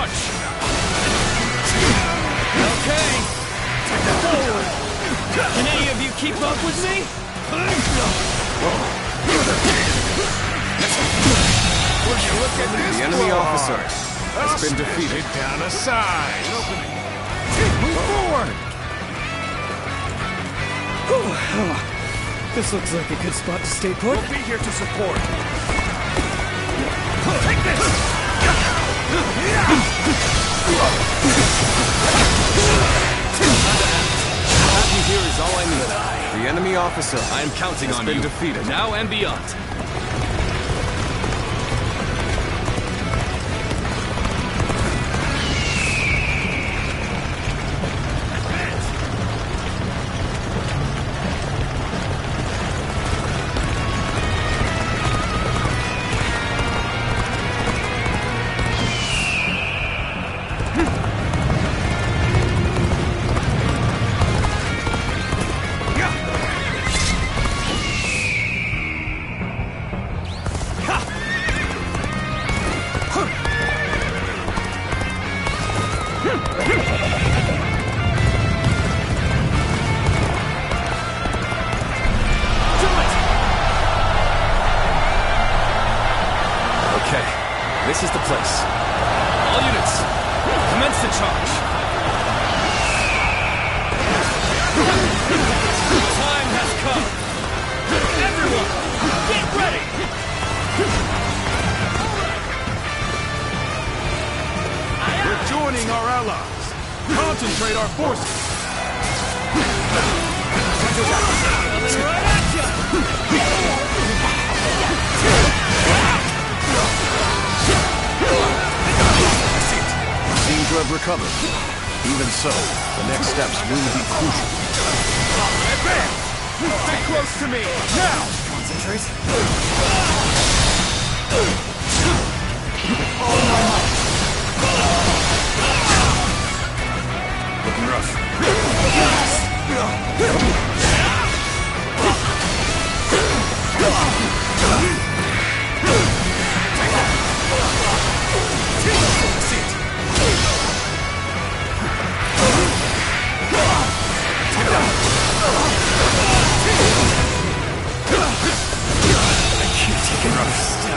charge! Okay! Forward! Can any of you keep up with me? The enemy officer has been defeated. Sit down aside. Move forward. This looks like a good spot to stay put. We'll be here to support. Take this! Having you here is all I need. The enemy officer I am counting has on been you. defeated. Now and beyond. This is the place. All units, commence the charge. Time has come. Everyone, get ready. We're joining our allies. Concentrate our forces. Coming right at you. Seem to have recovered. Even so, the next steps will be crucial. Advance! Stay close to me, now! Concentrate. Looking rough.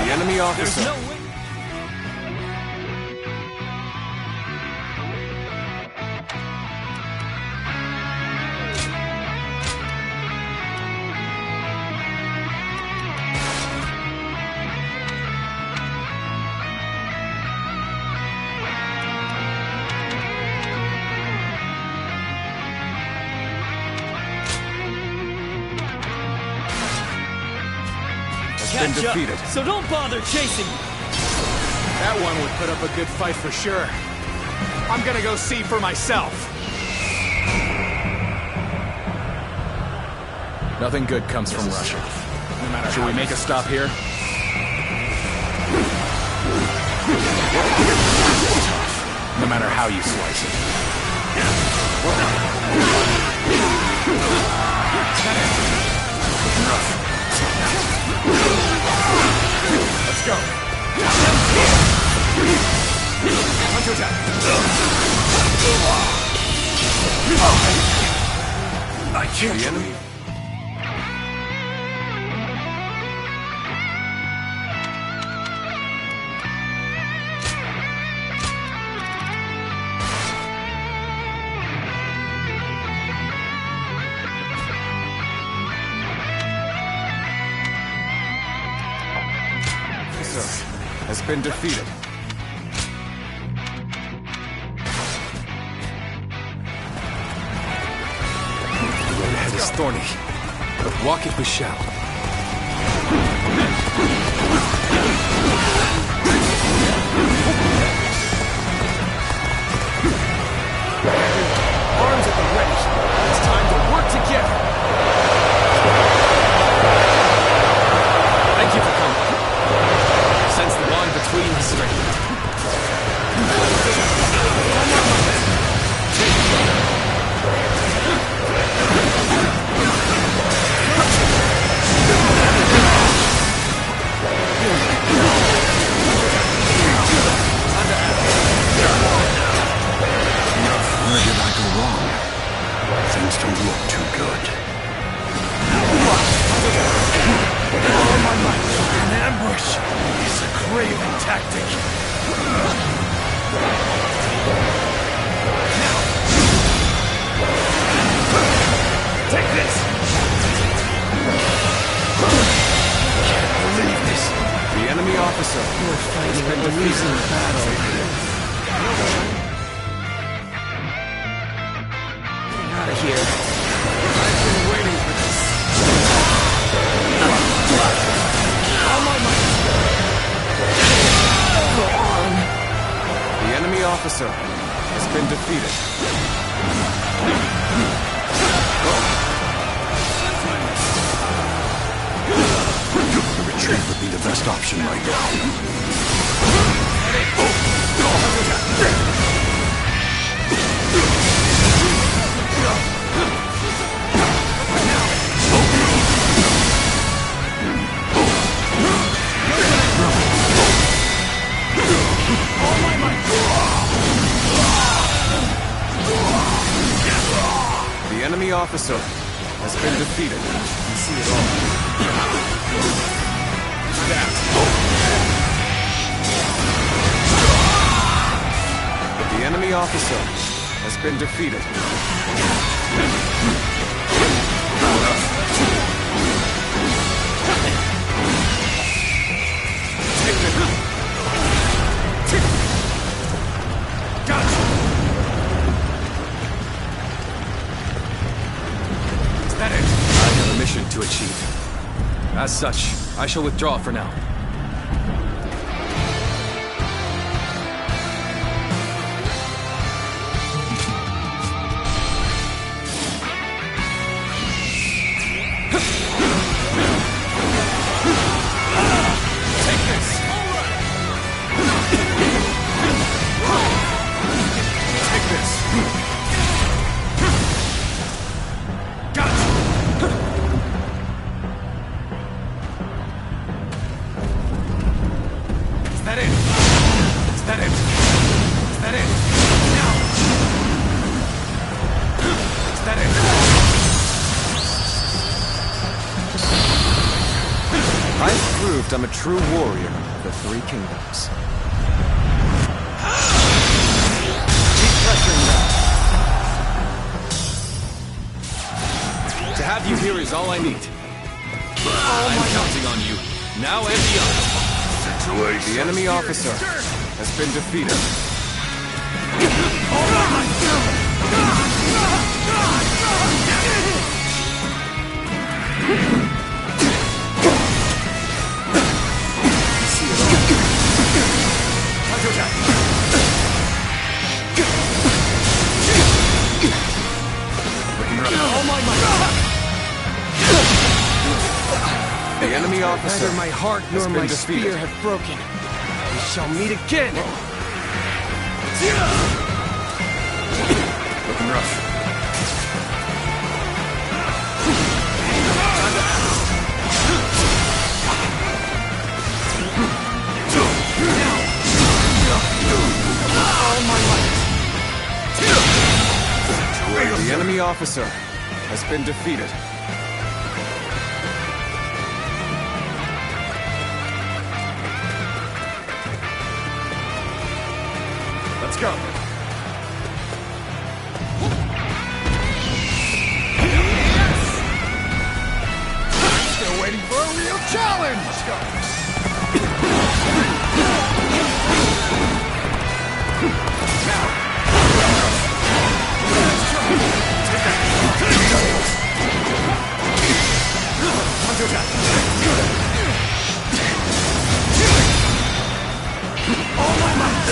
The enemy officer. No way. Been Catch up, defeated. so don't bother chasing me. That one would put up a good fight for sure. I'm gonna go see for myself. Nothing good comes from Russia. No matter Should we make a stop here? No matter how you slice it. Let's go. Onto attack. I can't. The enemy. Has been defeated. The road ahead is thorny, but walk it we shall. Arms at the ready. It's time to work together. Thank you for coming. Sense the bond between us strengthened. Time to act. craven tactic. Take this! Can't believe this. The enemy officer. We're fighting a losing battle. Get out of here. I've been waiting for this. All my might. The enemy officer has been defeated. The retreat would be the best option right now. The enemy officer has been defeated. I see it all. The enemy officer has been defeated. Gotcha! Is that it? I have a mission to achieve. As such, I shall withdraw for now. I'm a true warrior of the Three Kingdoms. Keep pressuring them. To have you here is all I need. I'm counting on you, now and beyond. The enemy officer has been defeated. The enemy officer. Neither my heart nor my spear have broken. We shall meet again. Looking rough. All my might. The enemy officer has been defeated. Let's go. Yes! Still waiting for a real challenge. Let's go. Now. All my might.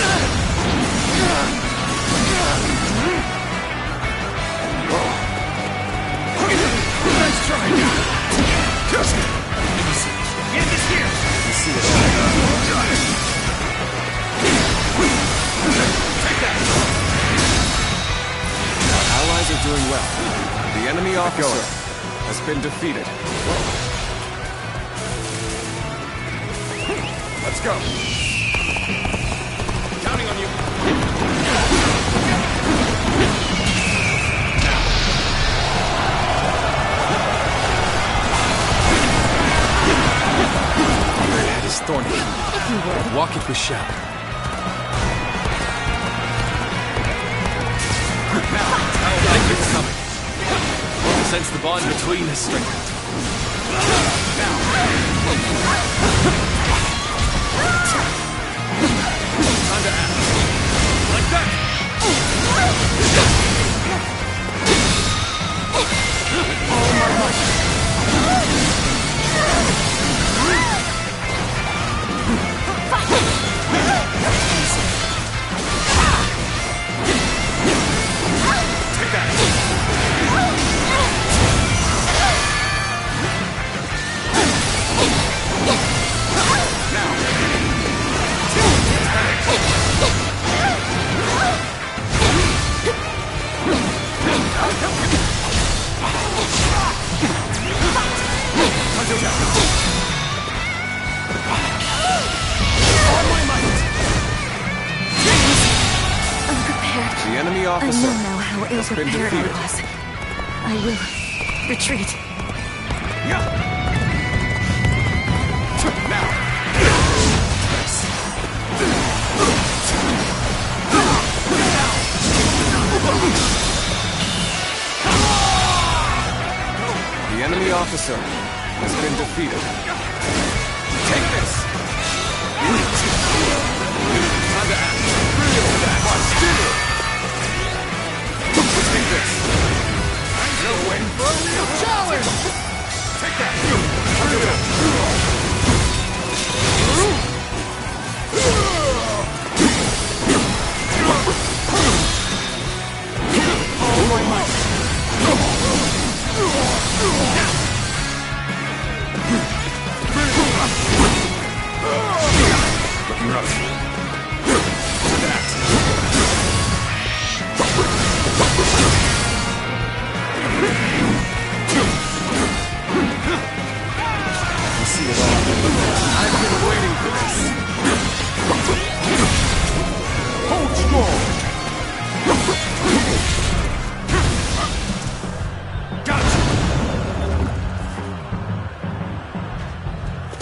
Let's try. Just easy. End is here. You see it all. Take that. Our allies are doing well. The enemy officer has been defeated. Let's go. Counting on you. That is thorny. Walk it with Shao. Thank you for coming. Since the bond between has strengthened. Time to act. Like that! Take that! The enemy officer I know now how ill-prepared I was. I will retreat. Now! The enemy officer has been defeated. Take this! Time to act. Feel that! Take this! You're waiting for a real challenge! Take that! Oh my might! Looking rough. To that. You see it all. I've been waiting for this. Hold strong. Gotcha.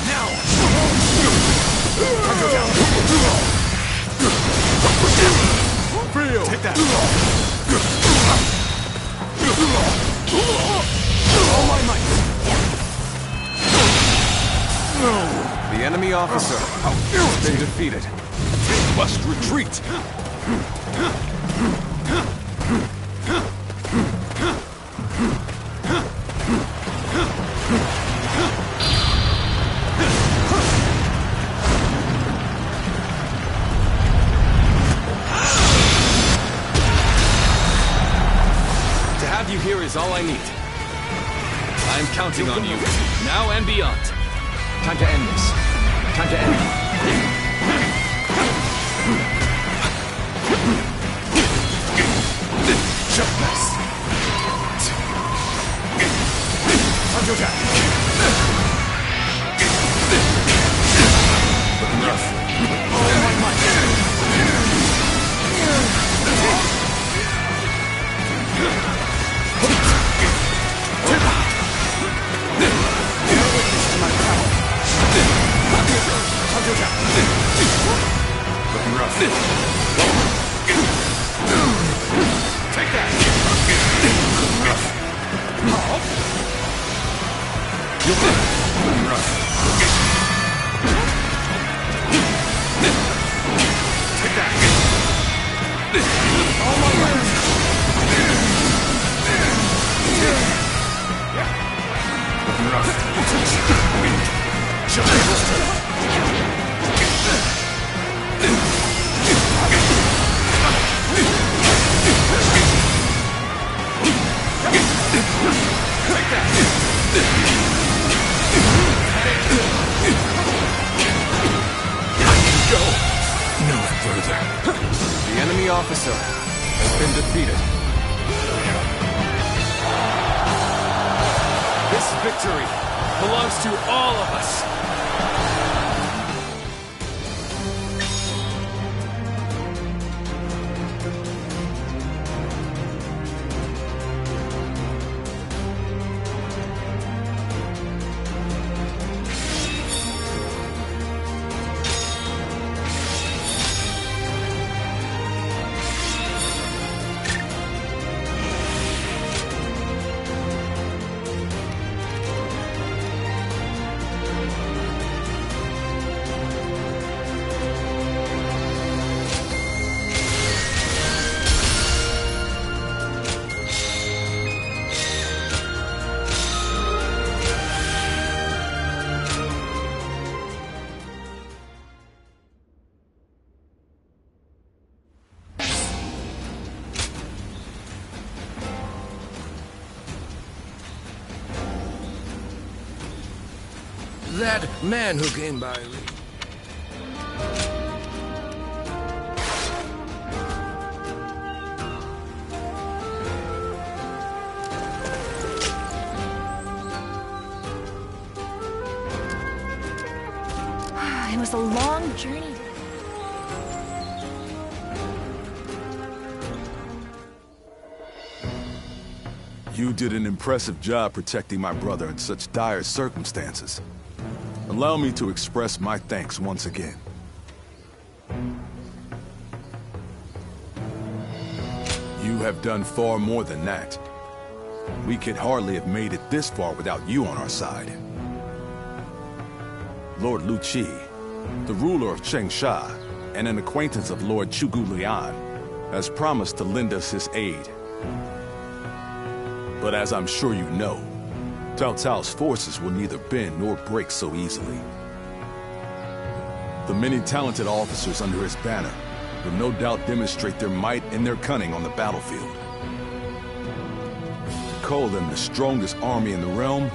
Now. I'll go down. Feel. Take that. All my might. The enemy officer has been defeated. Must retreat. To have you here is all I need. I'm counting on you, now and beyond. Time to end this. Time to end it. Just this. Time to attack. Looking rough. Oh my might. Looking rough. Take that. Rough. Looking rough. Take that. All my words. Looking rough. No further. The enemy officer has been defeated. This victory belongs to all of us. That man who came by. It was a long journey. You did an impressive job protecting my brother in such dire circumstances. Allow me to express my thanks once again. You have done far more than that. We could hardly have made it this far without you on our side. Lord Lu Qi, the ruler of Changsha, and an acquaintance of Lord Zhuge Liang, has promised to lend us his aid. But as I'm sure you know, Cao Cao's forces will neither bend nor break so easily. The many talented officers under his banner will no doubt demonstrate their might and their cunning on the battlefield. To call them the strongest army in the realm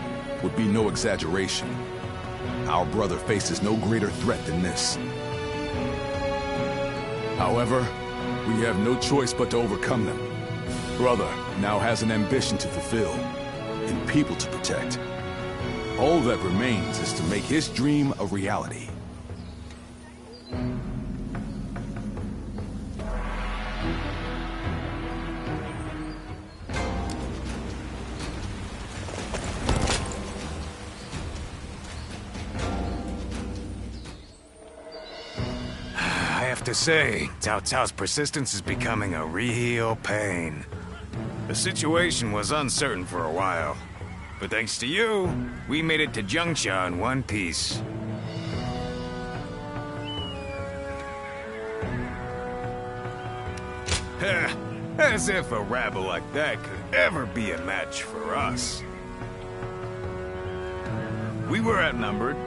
would be no exaggeration. Our brother faces no greater threat than this. However, we have no choice but to overcome them. Brother now has an ambition to fulfill, and people to protect. All that remains is to make his dream a reality. I have to say, Cao Cao's persistence is becoming a real pain. The situation was uncertain for a while, but thanks to you, we made it to Jiangxia in one piece. As if a rabble like that could ever be a match for us. We were outnumbered,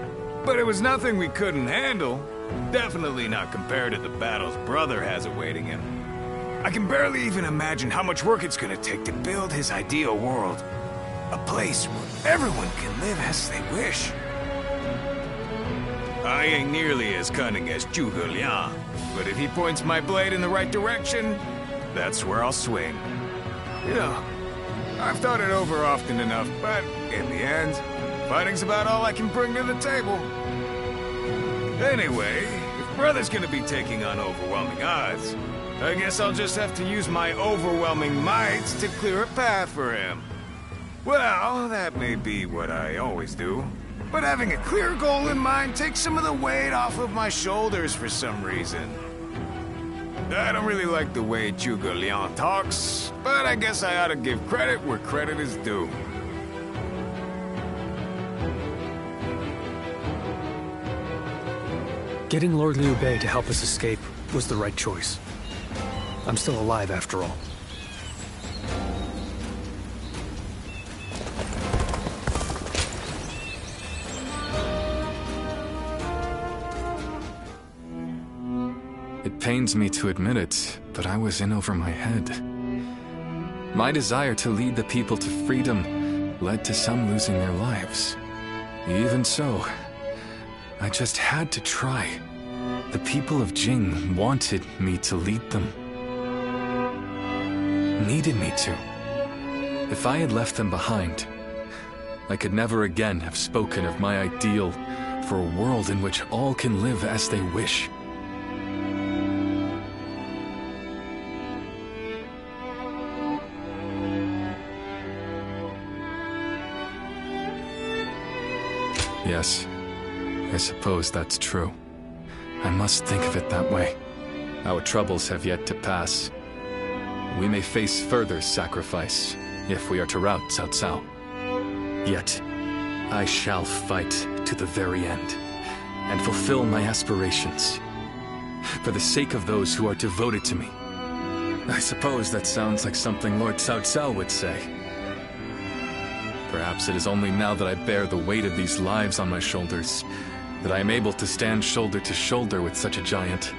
but it was nothing we couldn't handle. Definitely not compared to the battles brother has awaiting him. I can barely even imagine how much work it's gonna take to build his ideal world. A place where everyone can live as they wish. I ain't nearly as cunning as Zhuge Liang, but if he points my blade in the right direction, that's where I'll swing. You know, I've thought it over often enough, but in the end, fighting's about all I can bring to the table. Anyway, if brother's gonna be taking on overwhelming odds, I guess I'll just have to use my overwhelming might to clear a path for him. Well, that may be what I always do, but having a clear goal in mind takes some of the weight off of my shoulders for some reason. I don't really like the way Zhuge Liang talks, but I guess I ought to give credit where credit is due. Getting Lord Liu Bei to help us escape was the right choice. I'm still alive after all. It pains me to admit it, but I was in over my head. My desire to lead the people to freedom led to some losing their lives. Even so, I just had to try. The people of Jing wanted me to lead them. Needed me to. If I had left them behind, I could never again have spoken of my ideal for a world in which all can live as they wish. Yes, I suppose that's true. I must think of it that way. Our troubles have yet to pass. We may face further sacrifice if we are to rout Cao Cao. Yet, I shall fight to the very end and fulfill my aspirations for the sake of those who are devoted to me. I suppose that sounds like something Lord Cao Cao would say. Perhaps it is only now that I bear the weight of these lives on my shoulders that I am able to stand shoulder to shoulder with such a giant.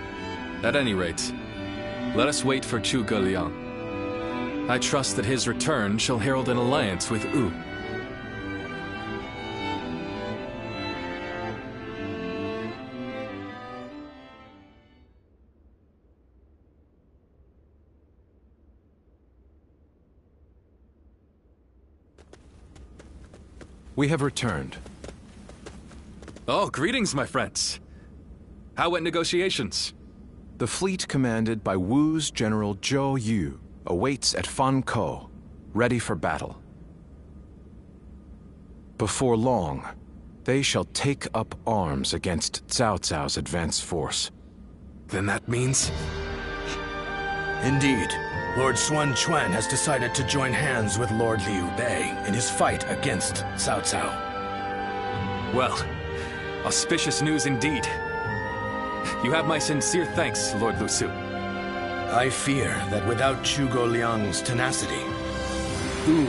At any rate, let us wait for Zhuge Liang. I trust that his return shall herald an alliance with Wu. We have returned. Oh, greetings, my friends. How went negotiations? The fleet commanded by Wu's General Zhou Yu awaits at Fan Ko, ready for battle. Before long, they shall take up arms against Cao Cao's advance force. Then that means... Indeed. Lord Sun Quan has decided to join hands with Lord Liu Bei in his fight against Cao Cao. Well, auspicious news indeed. You have my sincere thanks, Lord Lu Su. I fear that without Zhuge Liang's tenacity, Wu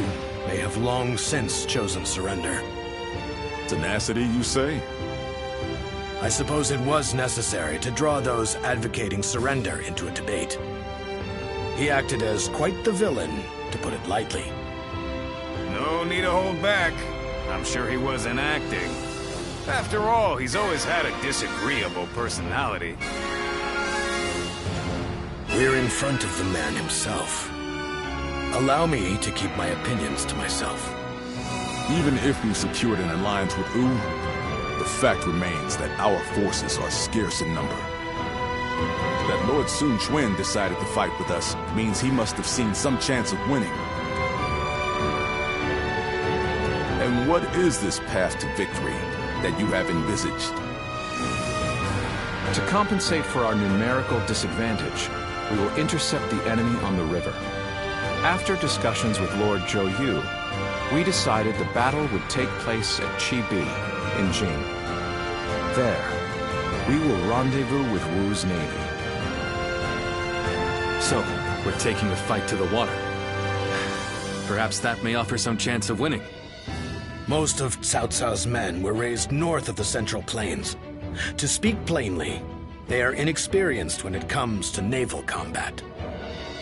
may have long since chosen surrender. Tenacity, you say? I suppose it was necessary to draw those advocating surrender into a debate. He acted as quite the villain, to put it lightly. No need to hold back. I'm sure he wasn't acting. After all, he's always had a disagreeable personality. We're in front of the man himself. Allow me to keep my opinions to myself. Even if we've secured an alliance with Wu, the fact remains that our forces are scarce in number. That Lord Sun Quan decided to fight with us means he must have seen some chance of winning. And what is this path to victory that you have envisaged? To compensate for our numerical disadvantage, we will intercept the enemy on the river. After discussions with Lord Zhou Yu, we decided the battle would take place at Chibi, in Jing. There, we will rendezvous with Wu's navy. So, we're taking the fight to the water. Perhaps that may offer some chance of winning. Most of Cao Cao's men were raised north of the Central Plains. To speak plainly, they are inexperienced when it comes to naval combat.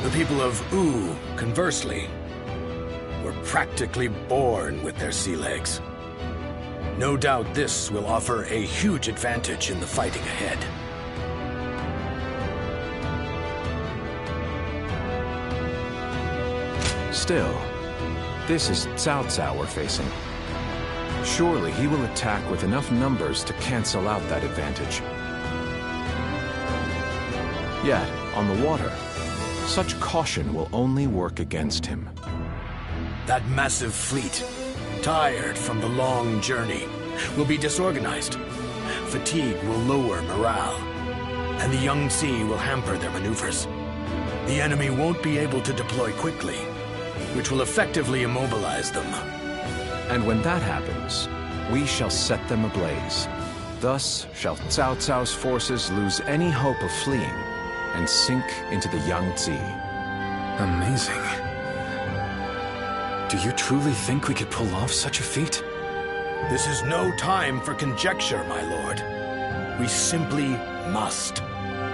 The people of Wu, conversely, were practically born with their sea legs. No doubt this will offer a huge advantage in the fighting ahead. Still, this is Cao Cao we're facing. Surely he will attack with enough numbers to cancel out that advantage. Yet, on the water, such caution will only work against him. That massive fleet, tired from the long journey, will be disorganized. Fatigue will lower morale, and the Yangtze will hamper their maneuvers. The enemy won't be able to deploy quickly, which will effectively immobilize them. And when that happens, we shall set them ablaze. Thus shall Cao Cao's forces lose any hope of fleeing and sink into the Yangtze. Amazing. Do you truly think we could pull off such a feat? This is no time for conjecture, my lord. We simply must.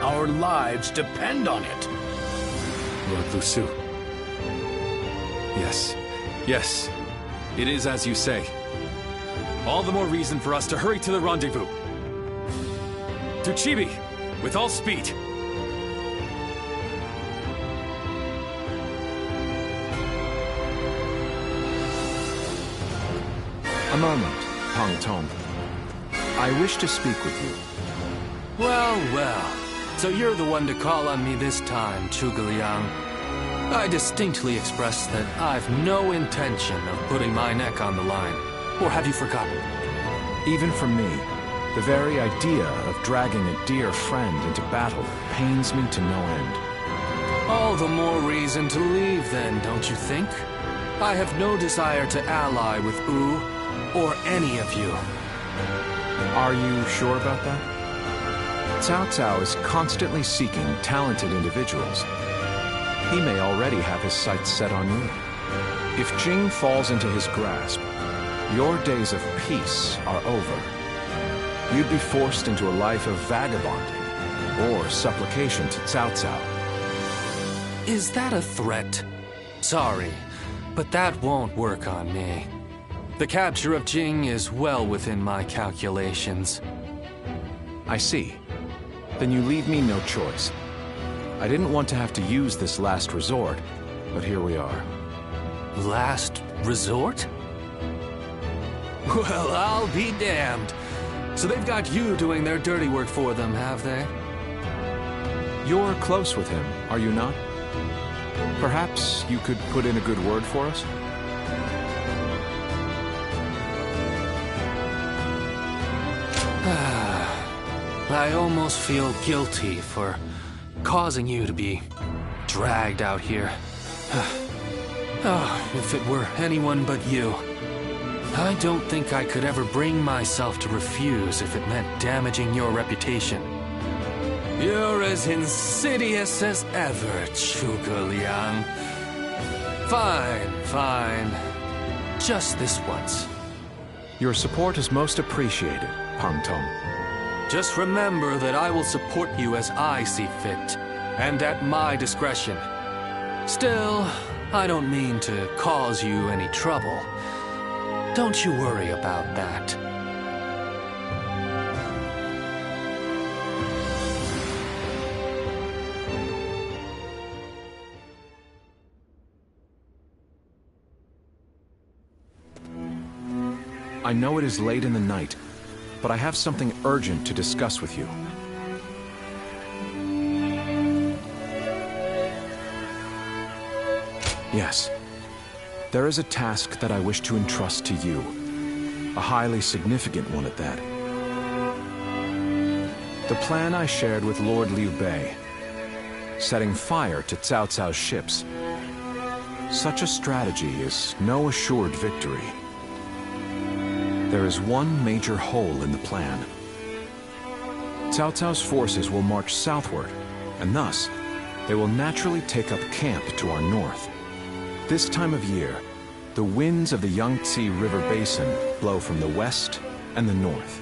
Our lives depend on it. Lord Lu Su. Yes. Yes. It is as you say. All the more reason for us to hurry to the rendezvous. To Chibi, with all speed. A moment, Pang Tong. I wish to speak with you. Well, well. So you're the one to call on me this time, Zhuge Liang. I distinctly expressed that I've no intention of putting my neck on the line. Or have you forgotten? Even for me, the very idea of dragging a dear friend into battle pains me to no end. All the more reason to leave then, don't you think? I have no desire to ally with Wu, or any of you. Are you sure about that? Cao Cao is constantly seeking talented individuals. He may already have his sights set on you. If Jing falls into his grasp, your days of peace are over. You'd be forced into a life of vagabonding or supplication to Cao Cao. Is that a threat? Sorry, but that won't work on me. The capture of Jing is well within my calculations. I see. Then you leave me no choice. I didn't want to have to use this last resort, but here we are. Last resort? Well, I'll be damned. So they've got you doing their dirty work for them, have they? You're close with him, are you not? Perhaps you could put in a good word for us? I almost feel guilty for causing you to be dragged out here. Oh, if it were anyone but you. I don't think I could ever bring myself to refuse if it meant damaging your reputation. You're as insidious as ever, Zhuge Liang. Fine, fine. Just this once. Your support is most appreciated, Pang Tong. Just remember that I will support you as I see fit, and at my discretion. Still, I don't mean to cause you any trouble. Don't you worry about that. I know it is late in the night, but I have something urgent to discuss with you. Yes. There is a task that I wish to entrust to you. A highly significant one at that. The plan I shared with Lord Liu Bei. Setting fire to Cao Cao's ships. Such a strategy is no assured victory. There is one major hole in the plan. Cao Cao's forces will march southward, and thus, they will naturally take up camp to our north. This time of year, the winds of the Yangtze River Basin blow from the west and the north.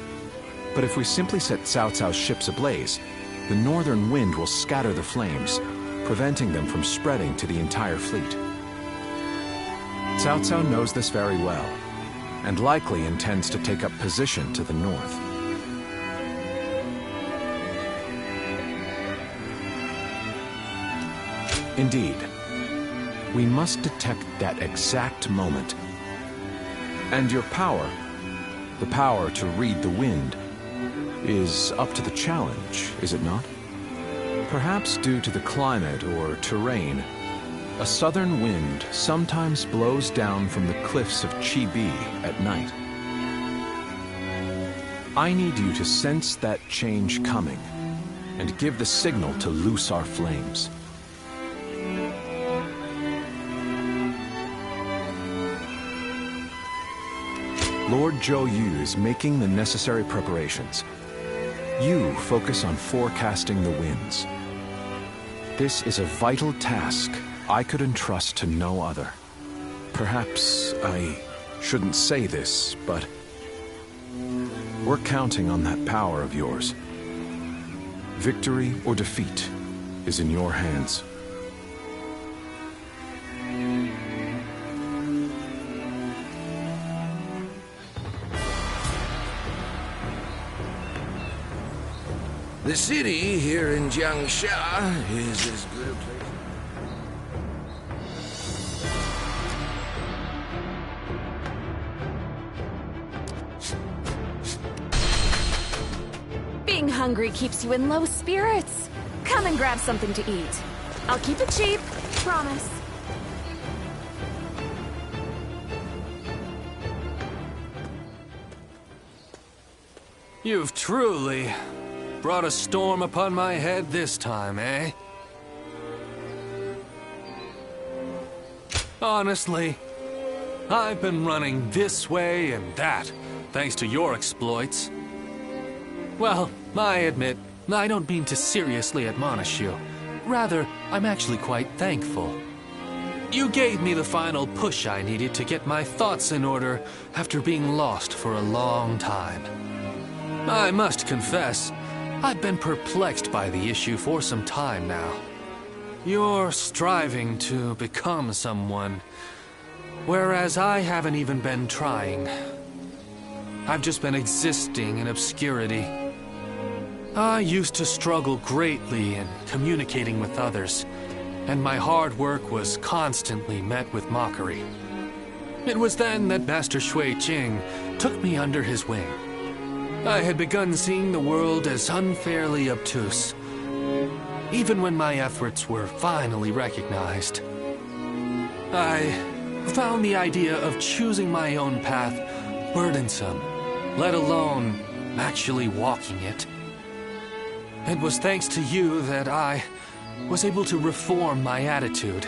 But if we simply set Cao Cao's ships ablaze, the northern wind will scatter the flames, preventing them from spreading to the entire fleet. Cao Cao knows this very well, and likely intends to take up position to the north. Indeed. We must detect that exact moment. And your power, the power to read the wind, is up to the challenge, is it not? Perhaps due to the climate or terrain, a southern wind sometimes blows down from the cliffs of Chibi at night. I need you to sense that change coming, and give the signal to loose our flames. Lord Zhou Yu is making the necessary preparations. You focus on forecasting the winds. This is a vital task I could entrust to no other. Perhaps I shouldn't say this, but we're counting on that power of yours. Victory or defeat is in your hands. The city here in Jiangsha is as good a place. Being hungry keeps you in low spirits. Come and grab something to eat. I'll keep it cheap, promise. You've truly brought a storm upon my head this time, eh? Honestly, I've been running this way and that, thanks to your exploits. Well, I admit, I don't mean to seriously admonish you. Rather, I'm actually quite thankful. You gave me the final push I needed to get my thoughts in order after being lost for a long time. I must confess, I've been perplexed by the issue for some time now. You're striving to become someone, whereas I haven't even been trying. I've just been existing in obscurity. I used to struggle greatly in communicating with others, and my hard work was constantly met with mockery. It was then that Master Shui Jing took me under his wing. I had begun seeing the world as unfairly obtuse, even when my efforts were finally recognized. I found the idea of choosing my own path burdensome, let alone actually walking it. It was thanks to you that I was able to reform my attitude,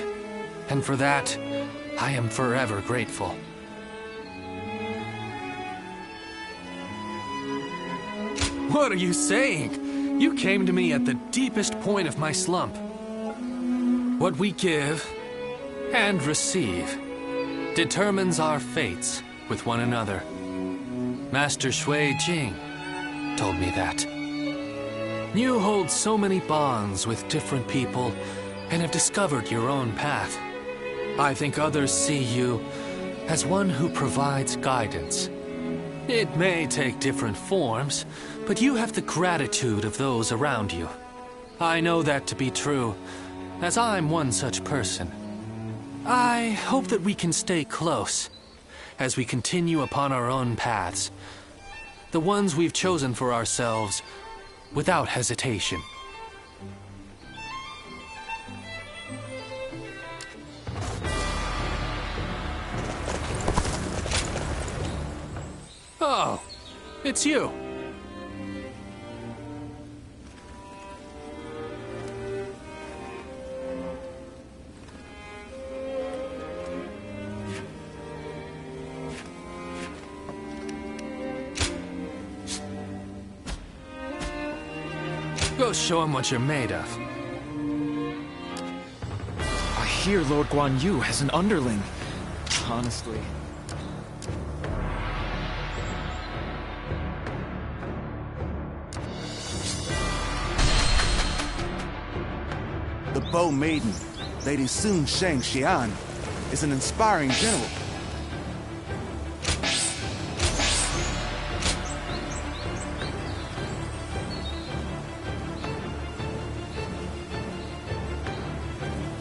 and for that, I am forever grateful. What are you saying? You came to me at the deepest point of my slump. What we give and receive determines our fates with one another. Master Shui Jing told me that. You hold so many bonds with different people and have discovered your own path. I think others see you as one who provides guidance. It may take different forms, but you have the gratitude of those around you. I know that to be true, as I'm one such person. I hope that we can stay close as we continue upon our own paths, the ones we've chosen for ourselves without hesitation. Oh, it's you. Go show him what you're made of. I hear Lord Guan Yu has an underling. Honestly. The Bow Maiden, Lady Sun Sheng Xian, is an inspiring general.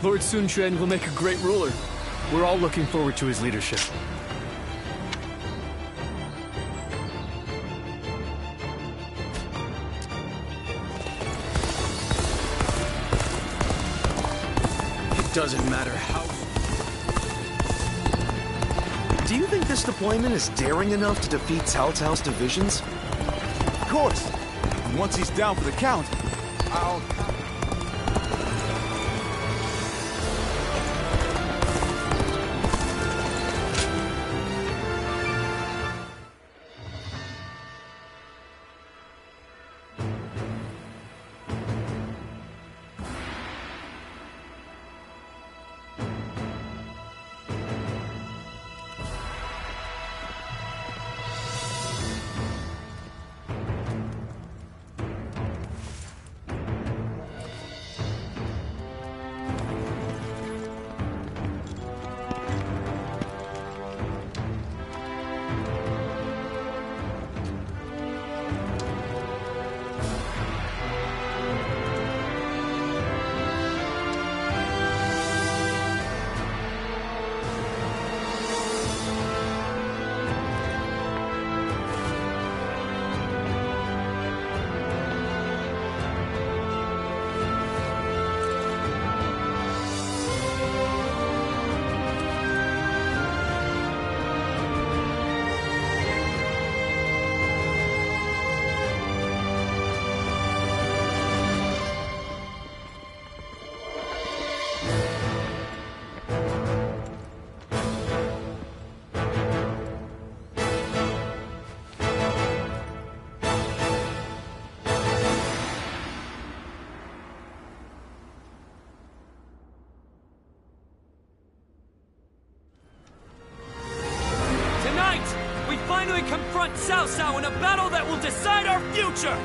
Lord Sun Quan will make a great ruler. We're all looking forward to his leadership. It doesn't matter how... Do you think this deployment is daring enough to defeat Cao Cao's divisions? Of course. And once he's down for the count, I'll... confront Cao Cao in a battle that will decide our future!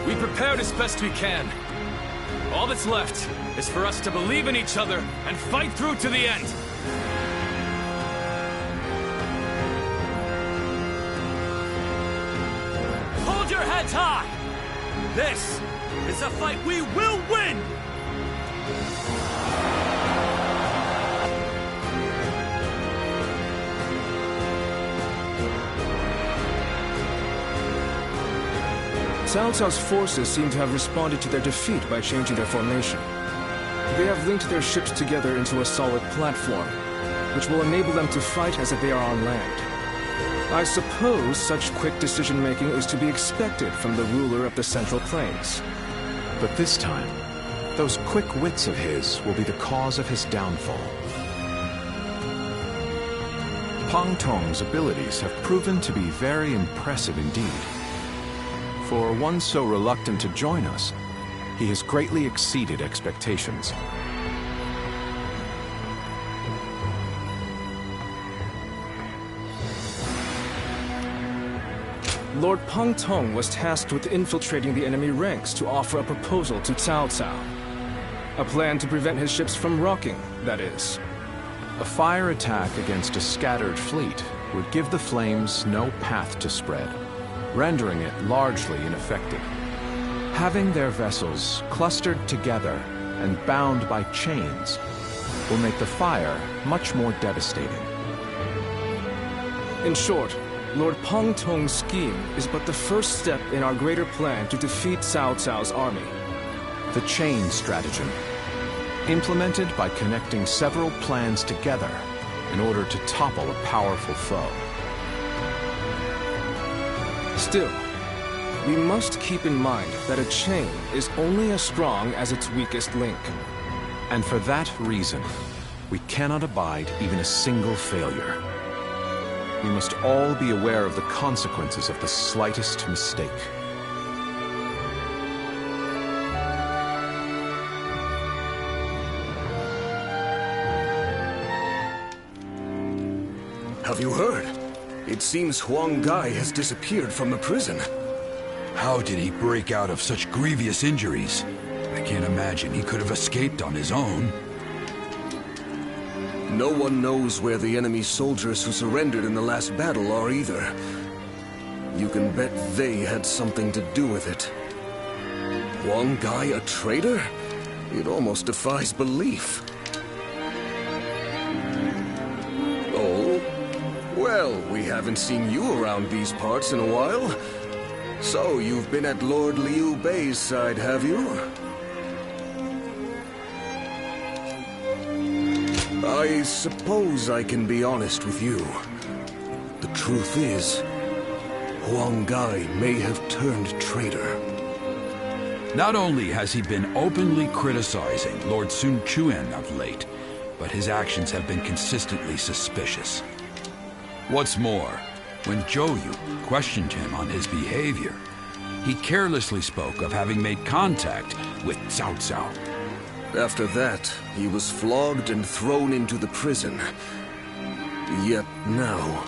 We prepared as best we can. All that's left is for us to believe in each other and fight through to the end. Hold your heads high! This is a fight we will win! Cao Cao's forces seem to have responded to their defeat by changing their formation. They have linked their ships together into a solid platform, which will enable them to fight as if they are on land. I suppose such quick decision-making is to be expected from the ruler of the Central Plains. But this time, those quick wits of his will be the cause of his downfall. Pang Tong's abilities have proven to be very impressive indeed. For one so reluctant to join us, he has greatly exceeded expectations. Lord Pang Tong was tasked with infiltrating the enemy ranks to offer a proposal to Cao Cao. A plan to prevent his ships from rocking, that is. A fire attack against a scattered fleet would give the flames no path to spread, rendering it largely ineffective. Having their vessels clustered together and bound by chains will make the fire much more devastating. In short, Lord Pang Tong's scheme is but the first step in our greater plan to defeat Cao Cao's army. The chain stratagem, implemented by connecting several plans together in order to topple a powerful foe. Still, we must keep in mind that a chain is only as strong as its weakest link. And for that reason, we cannot abide even a single failure. We must all be aware of the consequences of the slightest mistake. Have you heard? It seems Huang Gai has disappeared from the prison. How did he break out of such grievous injuries? I can't imagine he could have escaped on his own. No one knows where the enemy soldiers who surrendered in the last battle are either. You can bet they had something to do with it. Huang Gai a traitor? It almost defies belief. Oh? Well, we haven't seen you around these parts in a while. So, you've been at Lord Liu Bei's side, have you? I suppose I can be honest with you. The truth is, Huang Gai may have turned traitor. Not only has he been openly criticizing Lord Sun Quan of late, but his actions have been consistently suspicious. What's more, when Zhou Yu questioned him on his behavior, he carelessly spoke of having made contact with Cao Cao. After that, he was flogged and thrown into the prison. Yet now,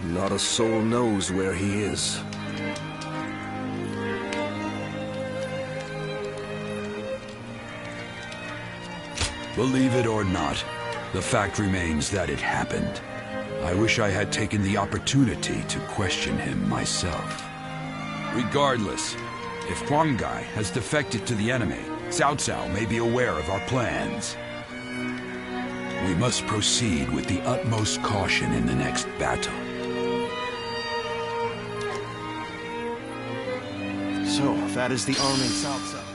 not a soul knows where he is. Believe it or not, the fact remains that it happened. I wish I had taken the opportunity to question him myself. Regardless, if Huang Gai has defected to the enemy, Cao Cao may be aware of our plans. We must proceed with the utmost caution in the next battle. So, that is the army Cao Cao.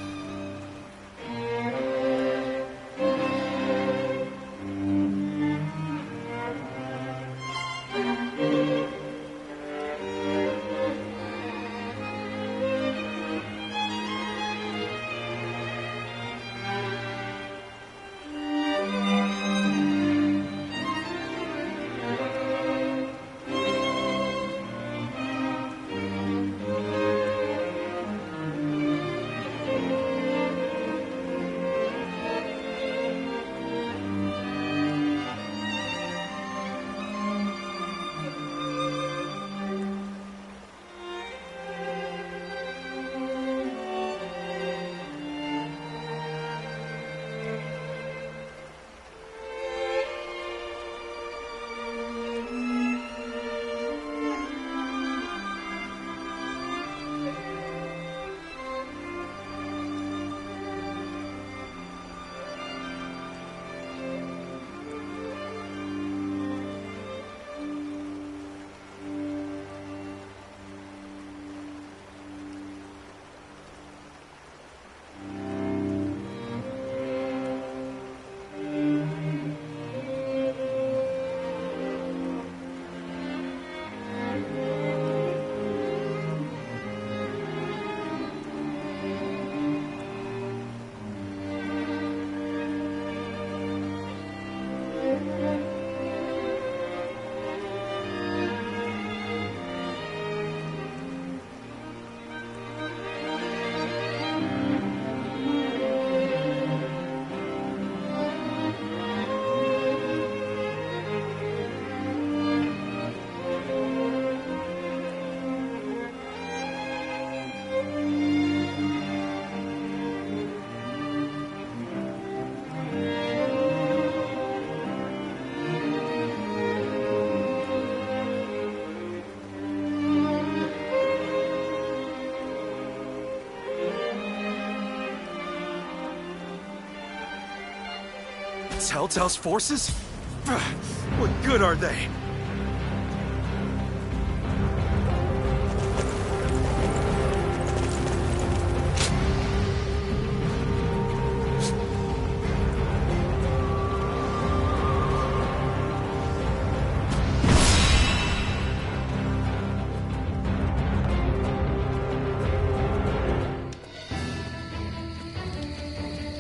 Cao Cao's forces? What good are they?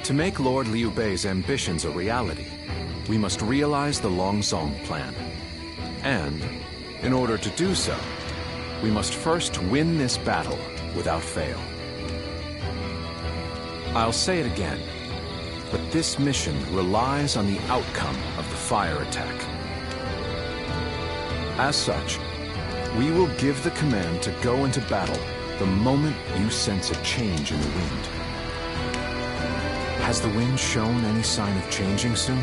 To make Lord Liu Bei's ambitions a reality, we must realize the Longzong plan. And, in order to do so, we must first win this battle without fail. I'll say it again, but this mission relies on the outcome of the fire attack. As such, we will give the command to go into battle the moment you sense a change in the wind. Has the wind shown any sign of changing soon?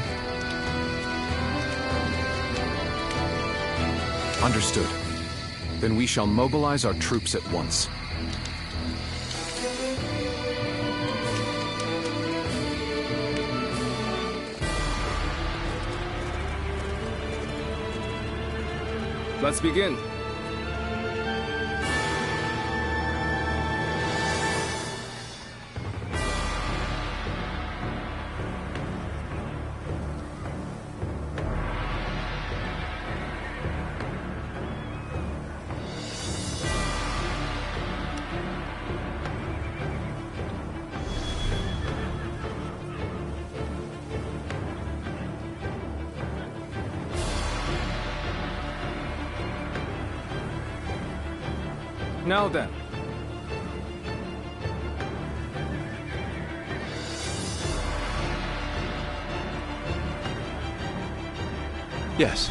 Understood. Then we shall mobilize our troops at once. Let's begin. Now then. Yes.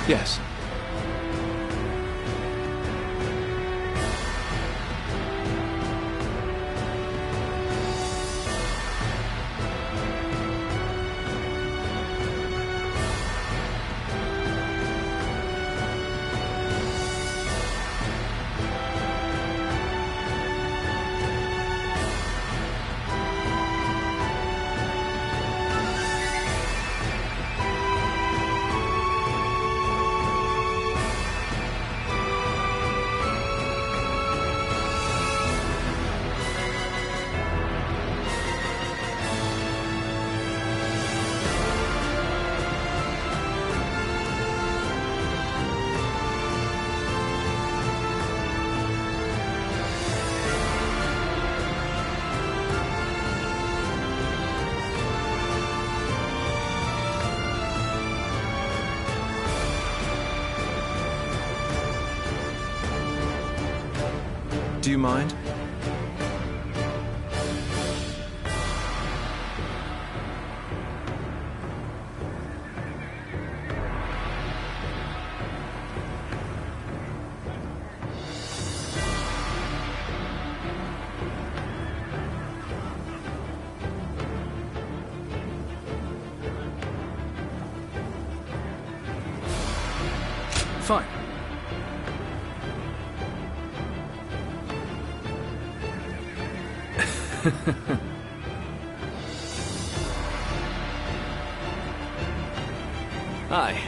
Yes. Do you mind? Fine. Aye.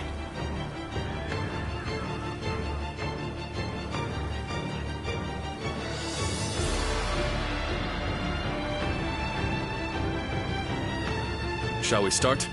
Shall we start?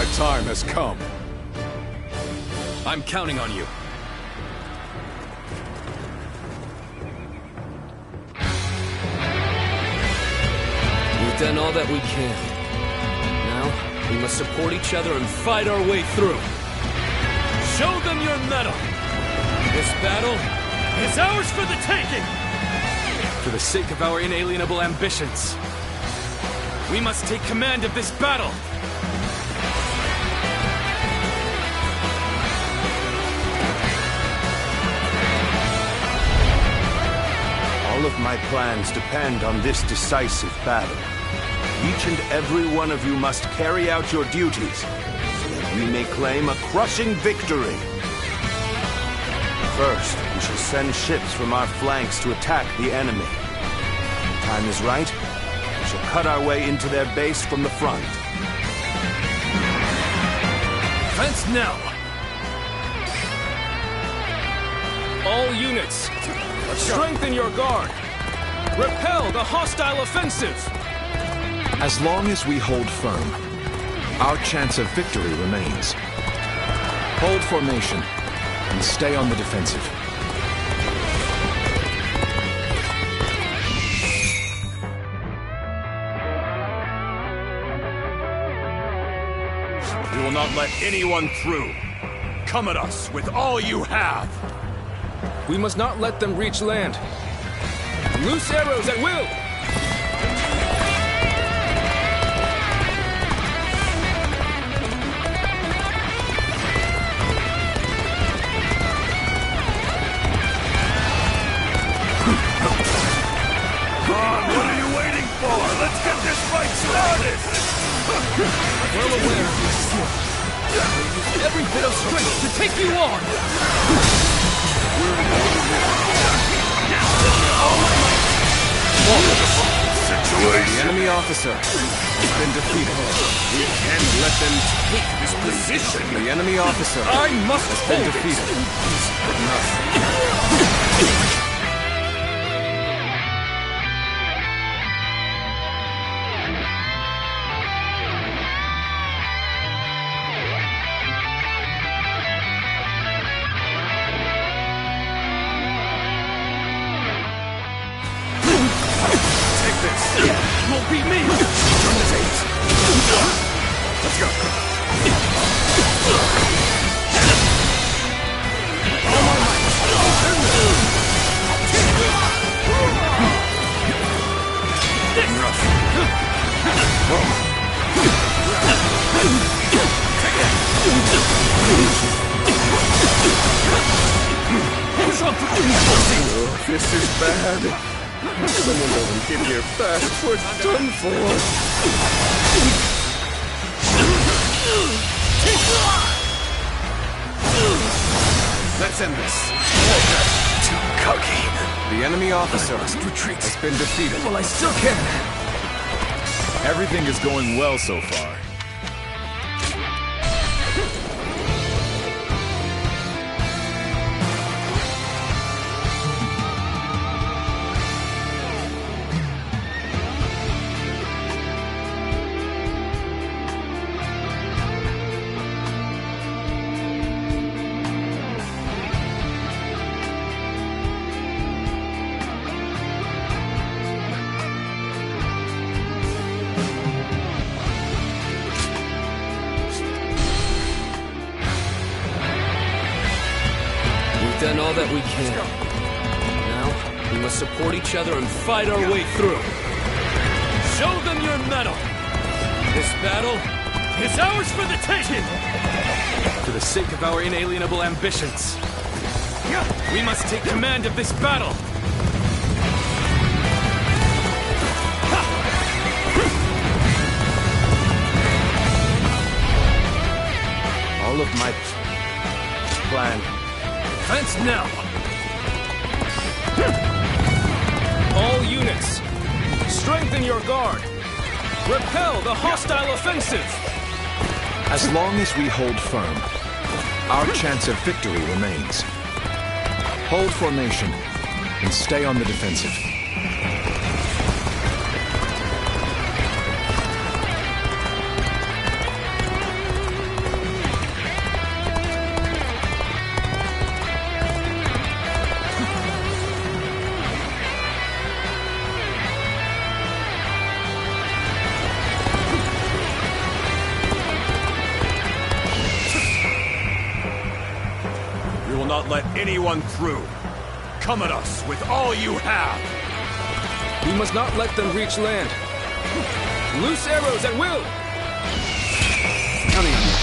Our time has come. I'm counting on you. We've done all that we can. Now, we must support each other and fight our way through. Show them your mettle! This battle is ours for the taking! For the sake of our inalienable ambitions, we must take command of this battle! All of my plans depend on this decisive battle. Each and every one of you must carry out your duties, so that we may claim a crushing victory. First, we shall send ships from our flanks to attack the enemy. When the time is right, we shall cut our way into their base from the front. Defense now! All units, strengthen your guard! Repel the hostile offensive! As long as we hold firm, our chance of victory remains. Hold formation and stay on the defensive. We will not let anyone through. Come at us with all you have. We must not let them reach land. Loose arrows at will! What are you waiting for? Let's get this fight started! Well aware of your skill. Every bit of strength to take you on! The enemy officer has been defeated. We can't let them take this position. The enemy officer I must has been defeated. Enough. Won't beat me! Turn the tables! Let's go! Oh, this is bad. Someone go and get here fast, or it's done for. Let's end this. Too cocky. The enemy officer has been defeated. Well, I still can. Everything is going well so far. Done all that we can. Now, we must support each other and fight our way through. Show them your mettle! This battle is ours for the taking! For the sake of our inalienable ambitions, we must take command of this battle! All of my plan. Defense now! All units, strengthen your guard! Repel the hostile offensive! As long as we hold firm, our chance of victory remains. Hold formation and stay on the defensive. anyone through. Come at us with all you have. We must not let them reach land. Loose arrows at will! Counting on you.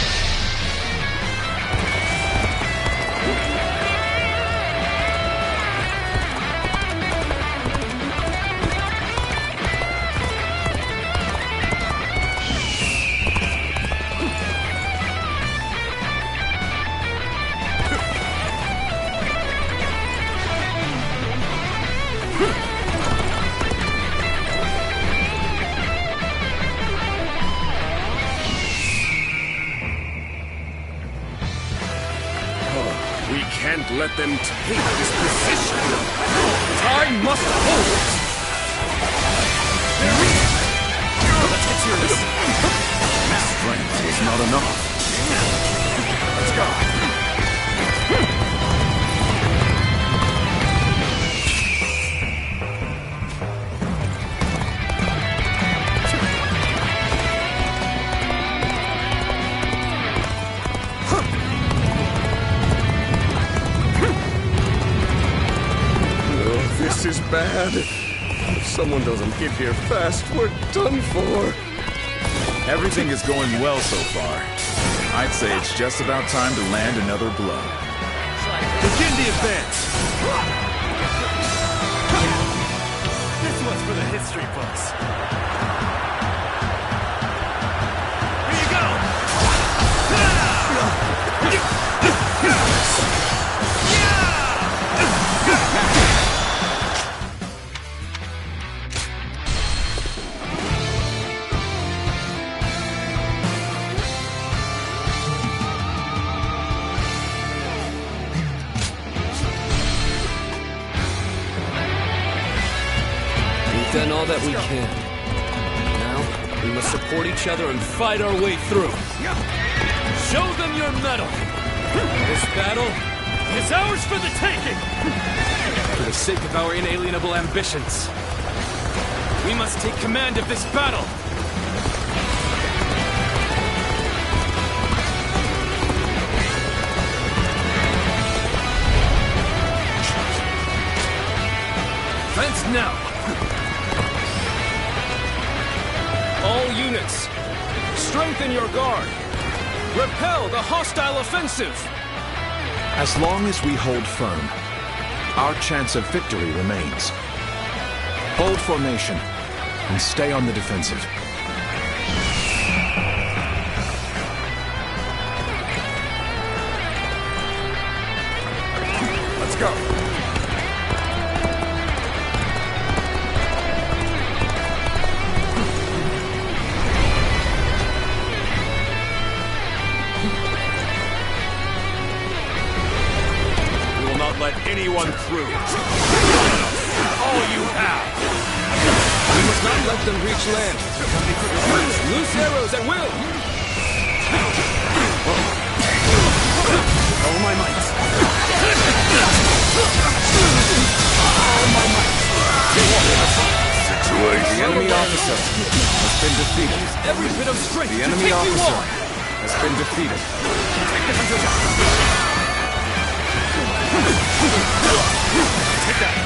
Can't let them take this position. I must hold it. Let's get serious. Strength is not enough. Let's go. This is bad. If someone doesn't get here fast, we're done for. Everything is going well so far. I'd say it's just about time to land another blow. Begin the advance! This one's for the history books. Here you go! Done all that we can. Now, we must support each other and fight our way through. Show them your mettle! This battle is ours for the taking! For the sake of our inalienable ambitions, we must take command of this battle! Fence now! All units, strengthen your guard. Repel the hostile offensive. As long as we hold firm, our chance of victory remains. Hold formation and stay on the defensive. Let's go. Let anyone through. All you have. We must not let them reach land. Loose arrows at will. All my might. All my might. Situation. The enemy officer has been defeated. Every bit of strength. The enemy officer has been defeated. Take that!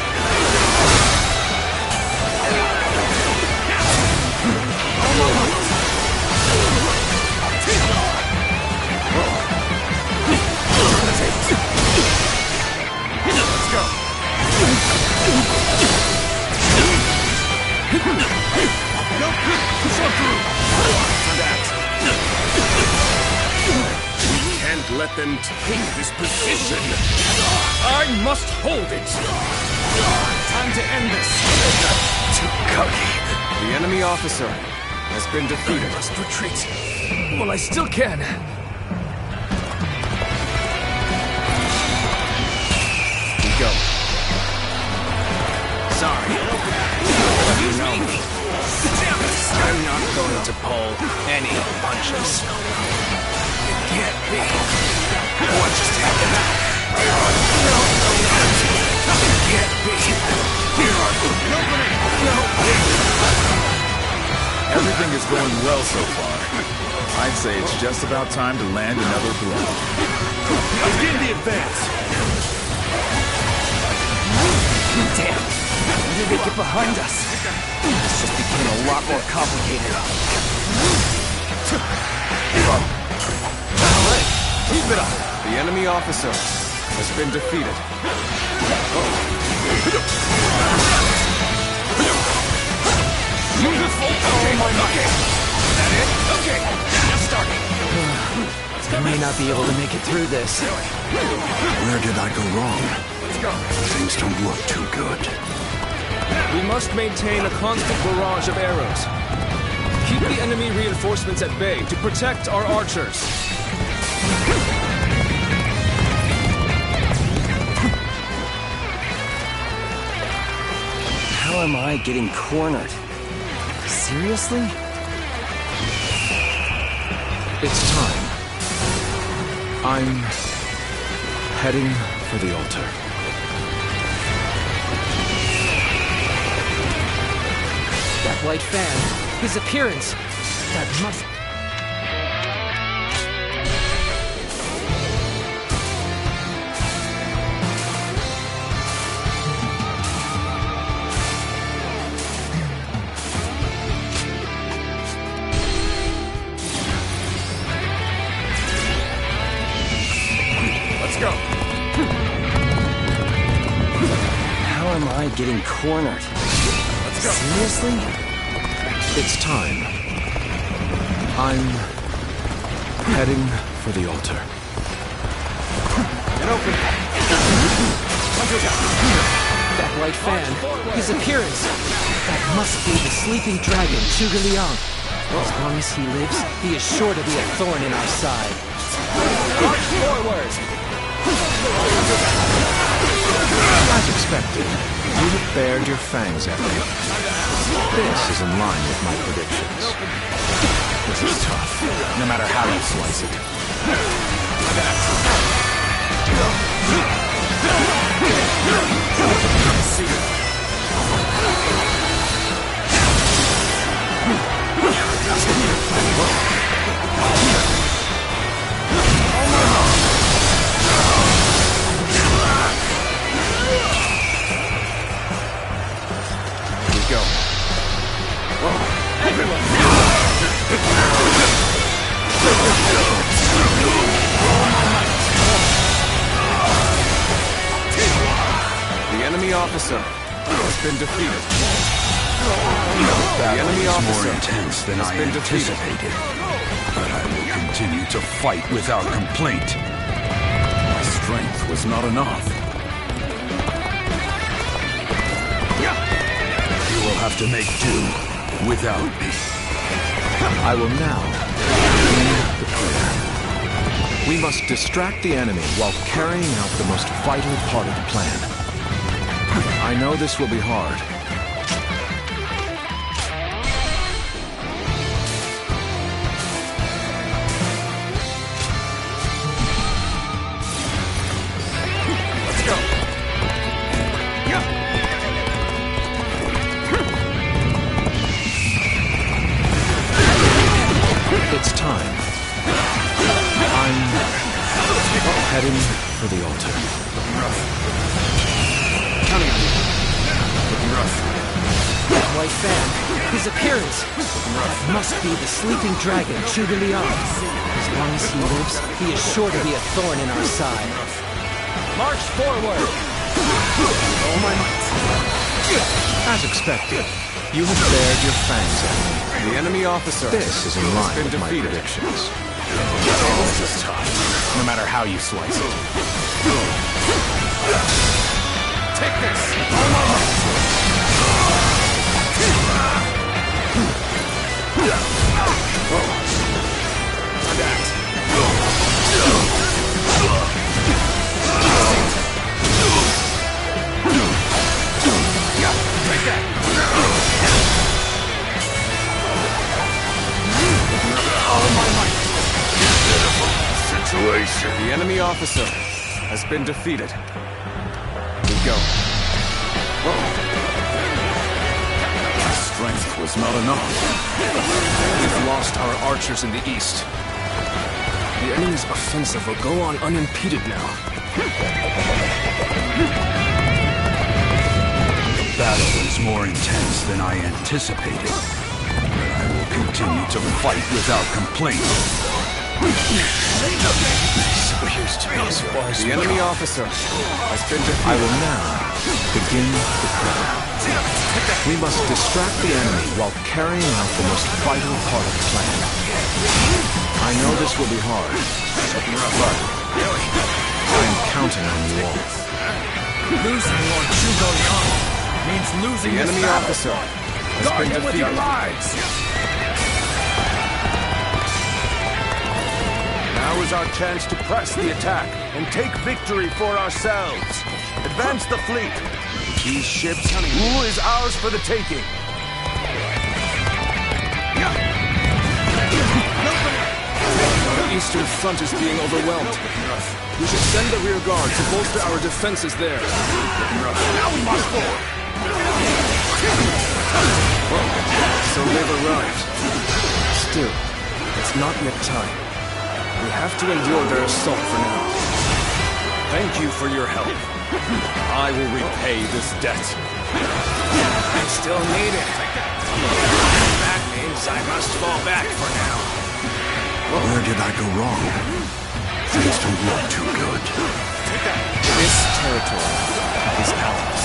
Let's go! No! Push through! We can't let them take this position. I must hold it. Time to end this. Too cocky. The enemy officer has been defeated. Must retreat. Well, I still can. We go. Sorry. You know me. I'm not going to pull any punches. It can't be. What just happened? It can't be. Everything is going well so far. I'd say it's just about time to land another blow. Begin the advance! they get behind us? This just became a lot more complicated. Alright, keep it up. The enemy officer has been defeated. That it? Okay, just starting. I may not be able to make it through this. Where did I go wrong? Let's go. Things don't look too good. We must maintain a constant barrage of arrows. Keep the enemy reinforcements at bay to protect our archers. How am I getting cornered? Seriously? It's time. I'm heading for the altar. That white fan, his appearance, that must... Let's go. How am I getting cornered? Let's go. Seriously? It's time. I'm heading for the altar. Get open. That white fan, his appearance, that must be the sleeping dragon, Zhuge Liang. As long as he lives, he is sure to be a thorn in our side. March forward! As expected, you have bared your fangs at me. This is in line with my predictions. This is tough, no matter how you slice it. Go. The enemy officer has been defeated. The enemy officer more intense than I anticipated, but I will continue to fight without complaint. My strength was not enough. You will have to make do without me. I will now lead the prayer. We must distract the enemy while carrying out the most vital part of the plan. I know this will be hard. Let's go. It's time. I'm heading for the altar. Counting on you. Looking rough. That white fan, his appearance, that must be the sleeping dragon, Zhuge Liang. As long as he lives, he is sure to be a thorn in our side. March forward! All my might. As expected, you have bared your fangs at me. The enemy officer. This is in line been with defeated. my predictions. This is tough, no matter how you slice it. Take this! Situation. The enemy officer has been defeated. We go. My strength was not enough. We've lost our archers in the east. The enemy's offensive will go on unimpeded now. The battle is more intense than I anticipated. But I will continue to fight without complaint. The enemy officer has been defeated. I will now begin the plan. We must distract the enemy while carrying out the most vital part of the plan. I know this will be hard, but I am counting on you all. Losing Lord Zhuge Liang means losing the enemy officer has been defeated. with your lives! Now is our chance to press the attack and take victory for ourselves. Advance the fleet. These ships, rule is ours for the taking. The eastern front is being overwhelmed. We should send the rear guard to bolster our defenses there. Now we must forward! So they've arrived. Still, it's not yet time. We have to endure their assault for now. Thank you for your help. I will repay this debt. I still need it. That means I must fall back for now. Where did I go wrong? Things don't look too good. This territory is ours.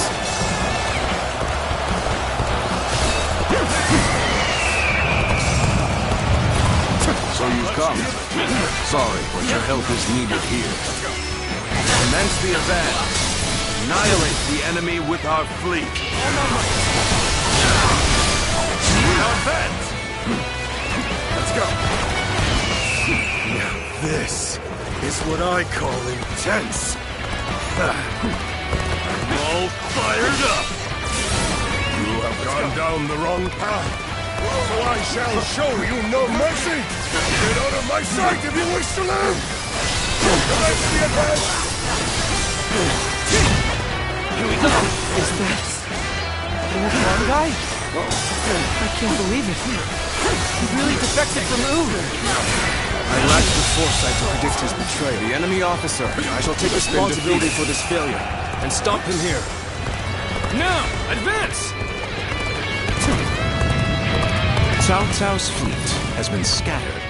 So you've come. Sorry, but your help is needed here. Commence the advance. Annihilate the enemy with our fleet. Now advance! Let's go. Now this is what I call intense. I'm all fired up. You have gone down the wrong path. So I shall show you no mercy! Get out of my sight if you wish to live! Commence the advance! Here we go! Is that... that one guy? I can't believe it. He really defected from Oom. I lacked the foresight to predict his betrayal. The enemy officer, I shall take responsibility for this failure, and stop him here. Now, advance! Cao Cao's fleet has been scattered,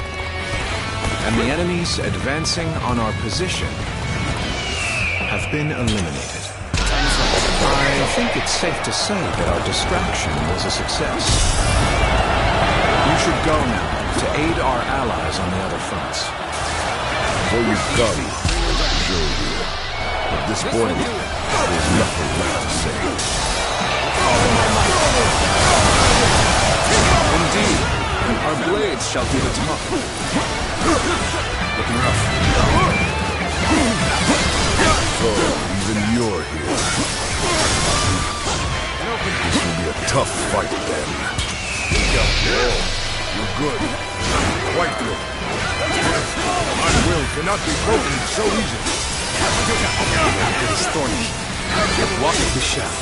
and the enemies advancing on our position have been eliminated. I think it's safe to say that our distraction was a success. You should go now to aid our allies on the other fronts. So you've come, sure you. At this point, there's nothing left to say. Indeed, our blades shall do the talking. Looking rough. So, even you're here. This will be a tough fight then. You're good. Quite good. My will cannot be broken so easily. It is thorny. Yet walk it we shall.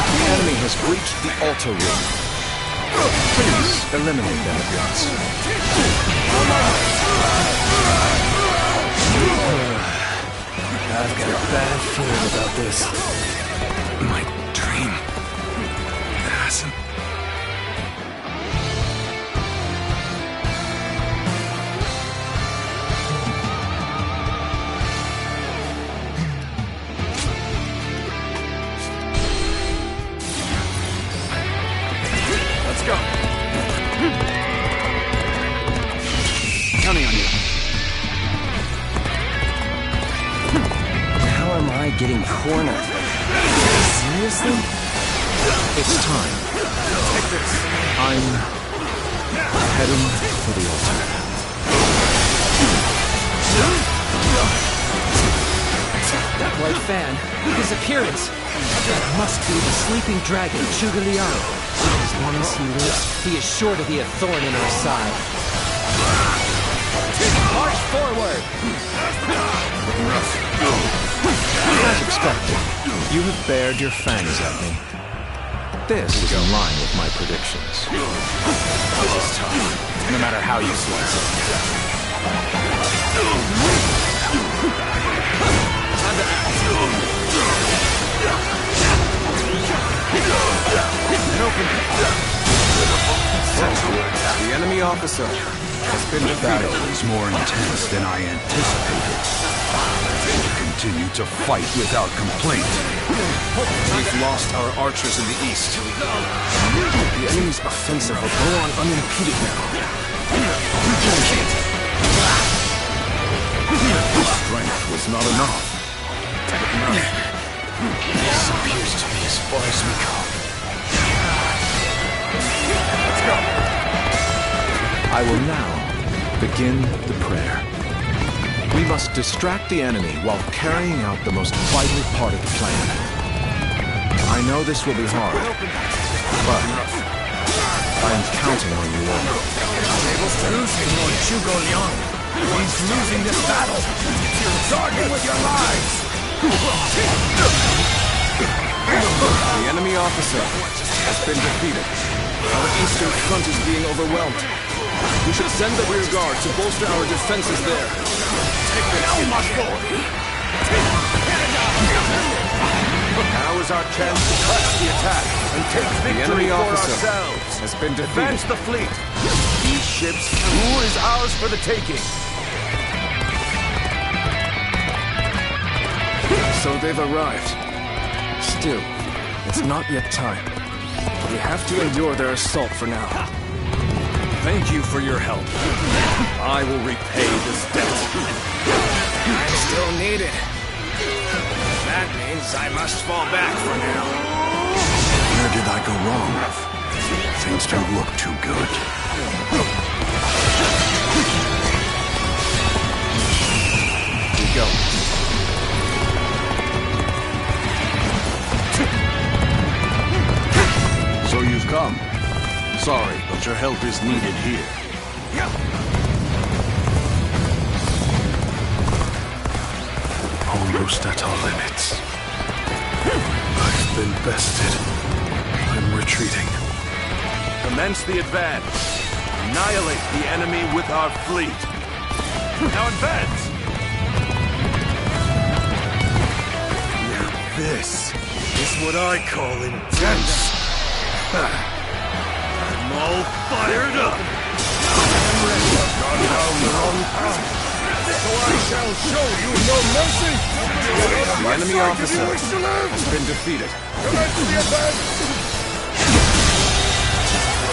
The enemy has breached the altar room. Please eliminate them at once. I've got a bad feeling about this. My dream hasn't... Let's go. Counting on you. How am I getting cornered? Seriously? It's time. Take this. I'm heading for the altar. That white fan, his appearance. That must be the sleeping dragon, Zhuge Liang. As long as he lives, he is sure to be a thorn in our side. March forward! As expected, you have bared your fangs at me. This is in line with my predictions. This is tough, no matter how you slice it. officer has been The battle defeated. is more intense than I anticipated. We continue to fight without complaint. We've lost our archers in the east. The enemy's offensive will go on unimpeded now. Strength was not enough. This appears to be as far as we go. Let's go. I will now begin the prayer. We must distract the enemy while carrying out the most vital part of the plan. I know this will be hard, but I am counting on you all. Losing Lord Zhuge Liang. He's losing this battle. You're starting with your lives. The enemy officer has been defeated. Our eastern front is being overwhelmed. We should send the rear guard to bolster our defenses there. Now is our chance to crush the attack and take The victory enemy for officer ourselves. has been defeated. Advance the fleet. These ships, who is ours for the taking? So they've arrived. Still, it's not yet time. We have to endure their assault for now. Thank you for your help. I will repay this debt. I'm still needed. That means I must fall back for now. Where did I go wrong? Things don't look too good. We go. So you've come. Sorry, but your help is needed here. Almost at our limits. I've been bested. I'm retreating. Commence the advance. Annihilate the enemy with our fleet. Now advance! Now this is what I call intense. I'm all fired up. I'm ready. Gone down the wrong path. So I shall show you no mercy. The enemy officer has been defeated.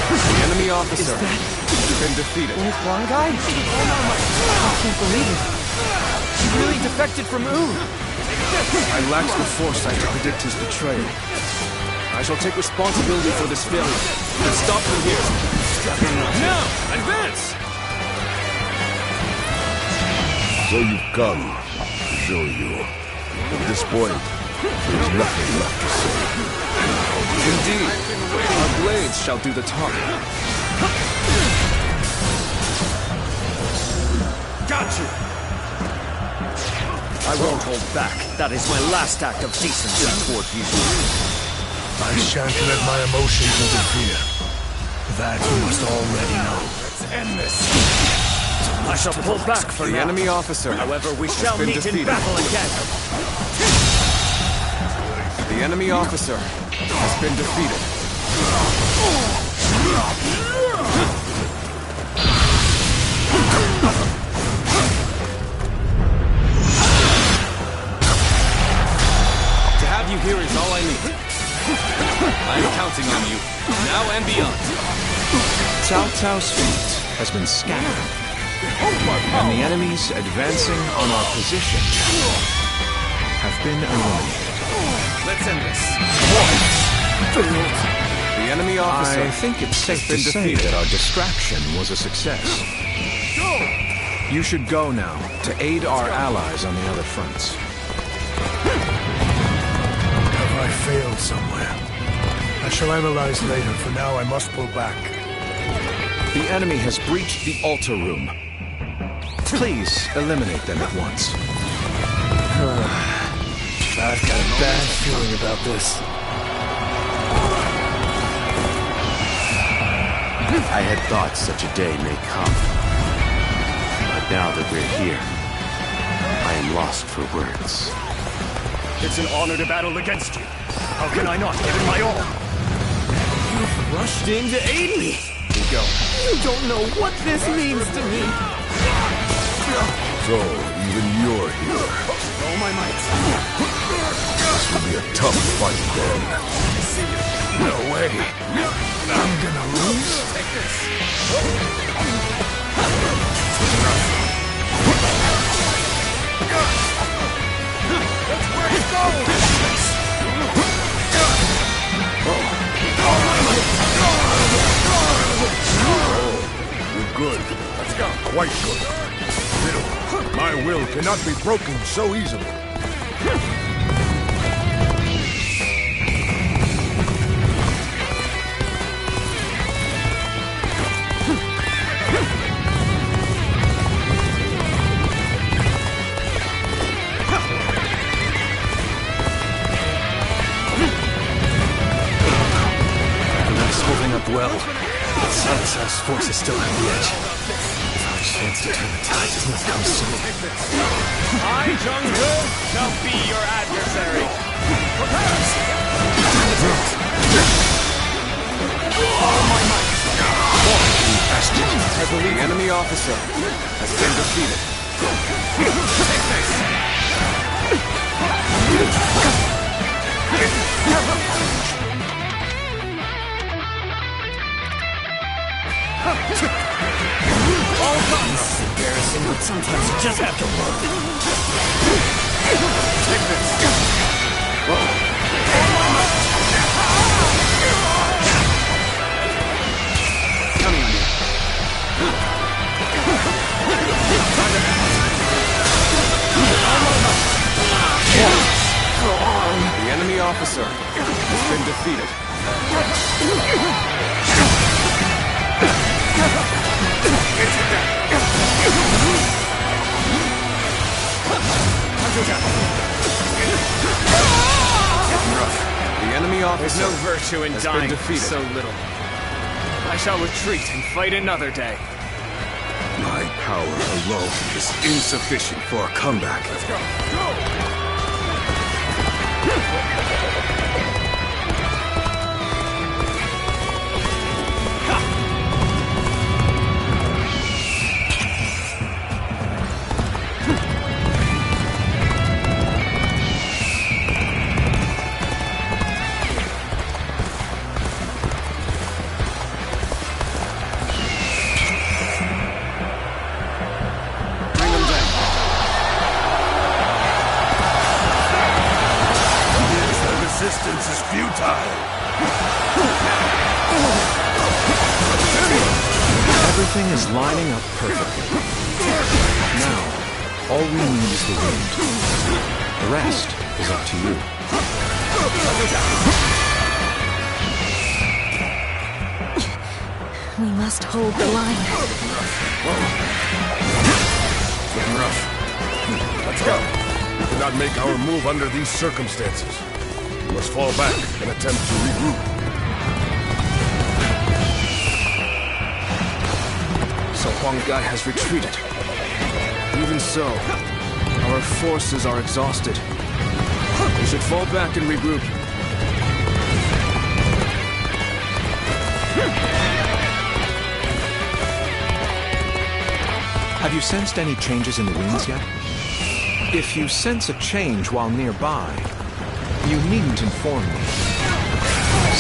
The enemy officer has been defeated. There's one guy? I can't believe it. He really defected from Ood. I lacked the foresight to predict his betrayal. I shall take responsibility for this failure. Let's stop them here. Now, advance! So you've come to show you. At this point, there's nothing left to say. Indeed, our blades shall do the talking. Got you. I won't hold back. That is my last act of decency toward you. I shan't let my emotions interfere. That you must already know. Let's end this. I shall pull back for The now. enemy officer However, we has shall been meet defeated. in battle again. The enemy officer has been defeated. To have you here is all I need. I am counting on you, now and beyond. Cao Cao's fleet has been scattered, and the enemies advancing on our position have been eliminated. Let's end this. The enemy officer I think it's safe to been say defeated. that our distraction was a success. You should go now to aid our allies on the other fronts. Have I failed somewhere? I shall analyze later. For now, I must pull back. The enemy has breached the altar room. Please eliminate them at once. I've got a bad feeling about this. I had thought such a day may come. But now that we're here, I am lost for words. It's an honor to battle against you. How can I not give it my all? You've rushed in to aid me. We go. You don't know what this means to me. So, even you're here. All my might. This will be a tough fight then. No way. I'm gonna lose. Take this. That's where it goes. You're good. Let's go. Quite good. Still, my will cannot be broken so easily. Well, Cao force is still at the edge. Our chance to turn the tide does not come soon. I, Jung-Ho, shall be your adversary. Prepare! All my might. I believe the enemy officer has been defeated. All done. This is embarrassing, but sometimes you just have to work. Take this. Coming on you. The enemy officer has been defeated. The enemy officer. There's no virtue in dying defeated. so little. I shall retreat and fight another day. My power alone is insufficient for a comeback. Let's go. Resistance is futile. Everything is lining up perfectly. Now, all we need is the wind. The rest is up to you. We must hold the line. Looking rough. Let's go. We cannot make our move under these circumstances. We must fall back and attempt to regroup. So Huang Gai has retreated. Even so, our forces are exhausted. We should fall back and regroup. Have you sensed any changes in the winds yet? If you sense a change while nearby, you needn't inform me.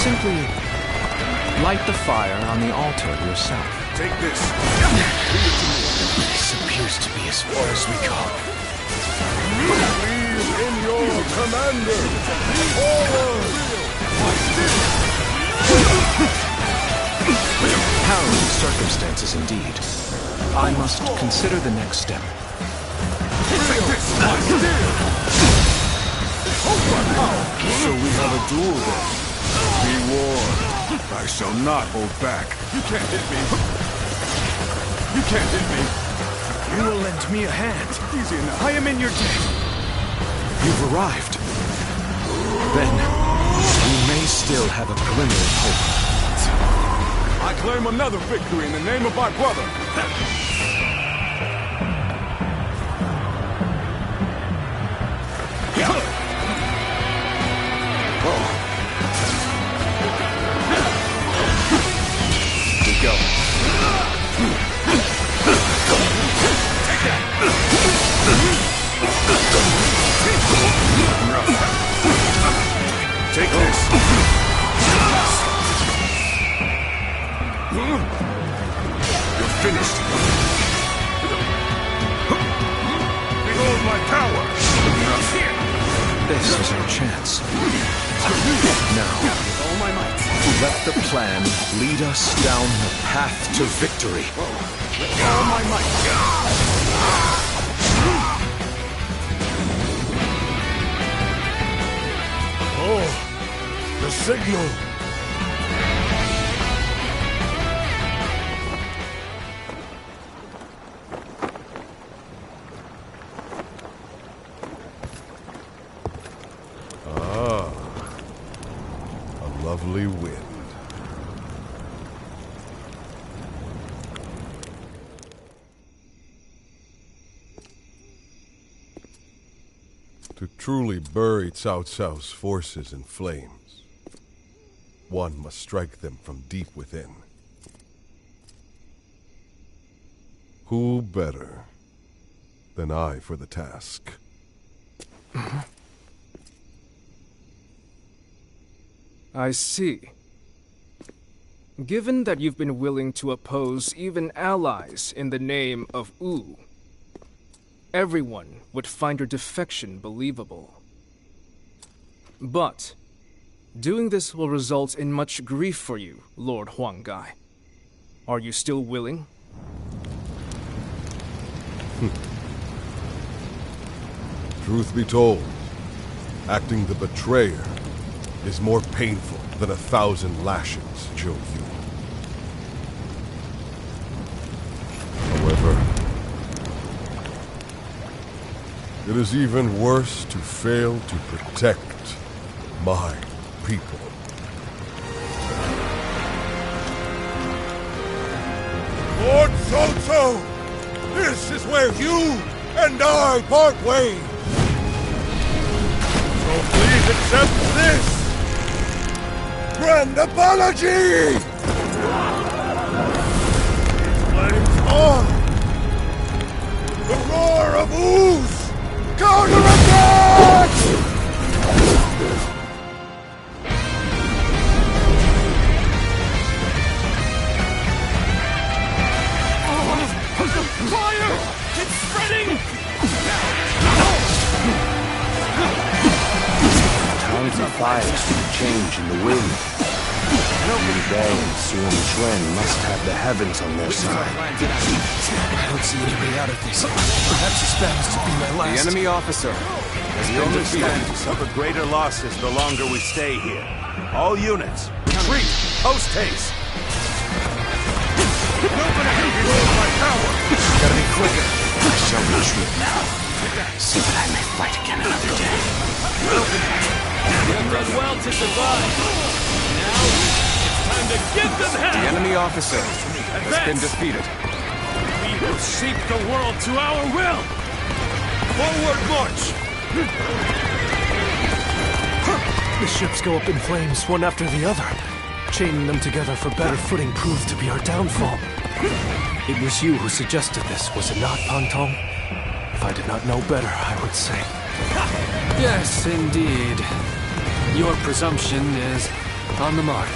Simply light the fire on the altar yourself. Take this. This appears to be as far as we go. Believe in your commander. Forward. Harrowing circumstances indeed. I must consider the next step. So we have a duel then. Be warned. I shall not hold back. You can't hit me. You can't hit me. You will lend me a hand. Easy enough. I am in your debt. You've arrived. Then, we may still have a glimmer of hope. I claim another victory in the name of my brother. We go. Take this. You're finished. Behold my power. This is our chance. Now, All my might. let the plan lead us down the path to victory. All my might. Oh, the signal. Ah, a lovely wind. To truly bury Cao Cao's forces in flames, one must strike them from deep within. Who better than I for the task? I see. Given that you've been willing to oppose even allies in the name of Wu, everyone would find your defection believable. But doing this will result in much grief for you, Lord Huanggai. Are you still willing? Truth be told, acting the betrayer is more painful than 1,000 lashings, Zhou Yu. However, it is even worse to fail to protect my people. Lord Cao Cao, this is where you and I part ways. So please accept this grand apology! Flames on! The roar of ooze! Counterattack! Fire! It's spreading! Times of fires change in the wind. They and Sun Quan must have the heavens on their side. I don't see any way out of this. Perhaps this battle's to be my last. The enemy officer has been defeated. We to suffer greater losses the longer we stay here. All units, retreat, post haste. Behold my power! Gotta be quicker. I shall retreat now, so that I may fight again another day. You've done well to survive. Now, it's time to give them hell! The enemy officer has been defeated. We will shape the world to our will! Forward march! The ships go up in flames, one after the other. Chaining them together for better footing proved to be our downfall. It was you who suggested this, was it not, Pantong? If I did not know better, I would say. Yes, indeed. Your presumption is on the mark.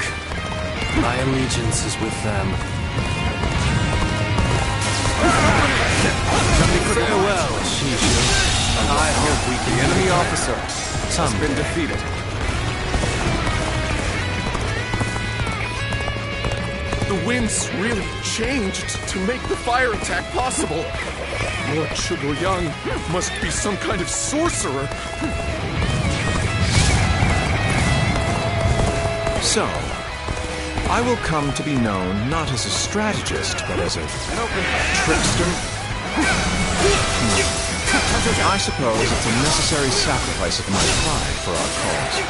My allegiance is with them. Farewell, Shishu. I hope we can... The enemy officer has been defeated. The winds really changed to make the fire attack possible. Lord Zhuge must be some kind of sorcerer. So, I will come to be known not as a strategist, but as a trickster. I suppose it's a necessary sacrifice of my pride for our cause.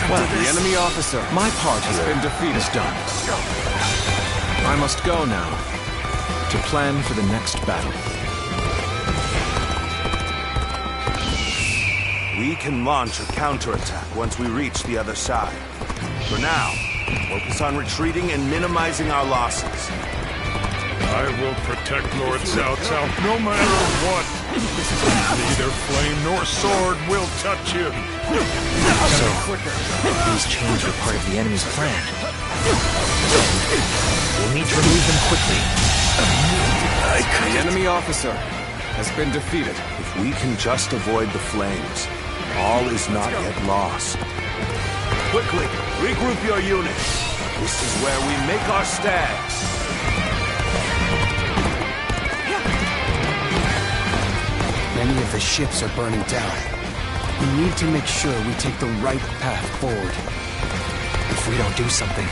Well, the enemy officer, my part has been defeated. Is done. I must go now to plan for the next battle. We can launch a counterattack once we reach the other side. For now, focus on retreating and minimizing our losses. I will protect Lord Cao Cao no matter what. Neither flame nor sword will touch him. So, these chains were part of the enemy's plan. We'll need to remove them quickly. The enemy officer has been defeated. If we can just avoid the flames, all is not yet lost. Quickly, regroup your units. This is where we make our stands. Many of the ships are burning down. We need to make sure we take the right path forward. If we don't do something,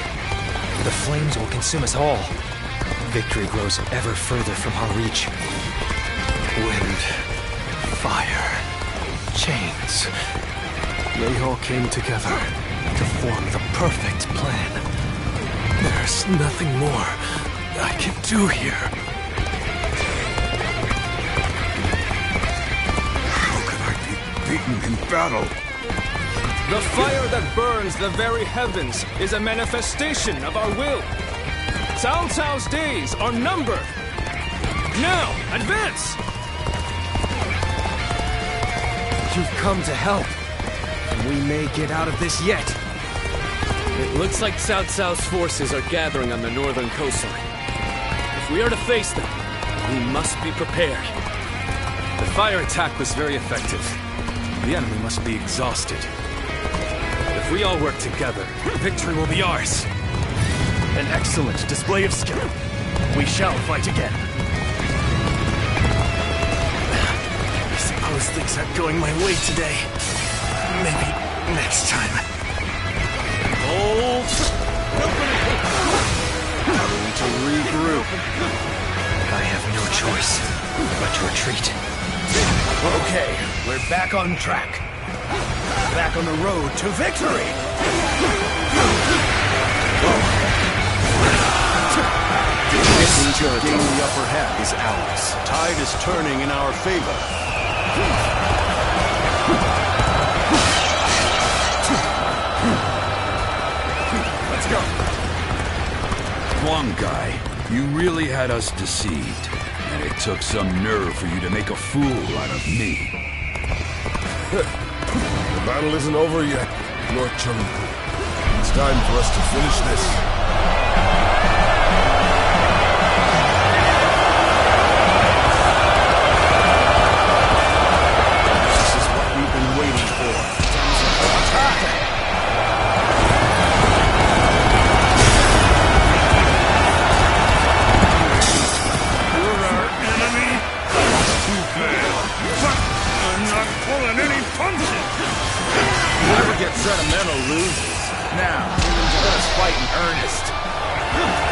the flames will consume us all. Victory grows ever further from our reach. Wind, fire, chains. They all came together to form the perfect plan. There's nothing more I can do here. How can I be beaten in battle? The fire that burns the very heavens is a manifestation of our will. Cao Cao's days are numbered. Now, advance! You've come to help, and we may get out of this yet. It looks like Cao Cao's forces are gathering on the northern coastline. If we are to face them, we must be prepared. The fire attack was very effective. The enemy must be exhausted. If we all work together, victory will be ours. An excellent display of skill. We shall fight again. I suppose things aren't going my way today. Maybe next time. Hold! Time to regroup. I have no choice but to retreat. Okay, we're back on track. Back on the road to victory! This to gain the upper hand is ours. Tide is turning in our favor. Let's go. Huang Gai, you really had us deceived. And it took some nerve for you to make a fool out of me. The battle isn't over yet, Lord Chung. It's time for us to finish this. This is what we've been waiting for. Attack! You're our enemy? Too bad. But I'm not pulling any punches. Whoever gets sentimental loses. Now, let us fight in earnest.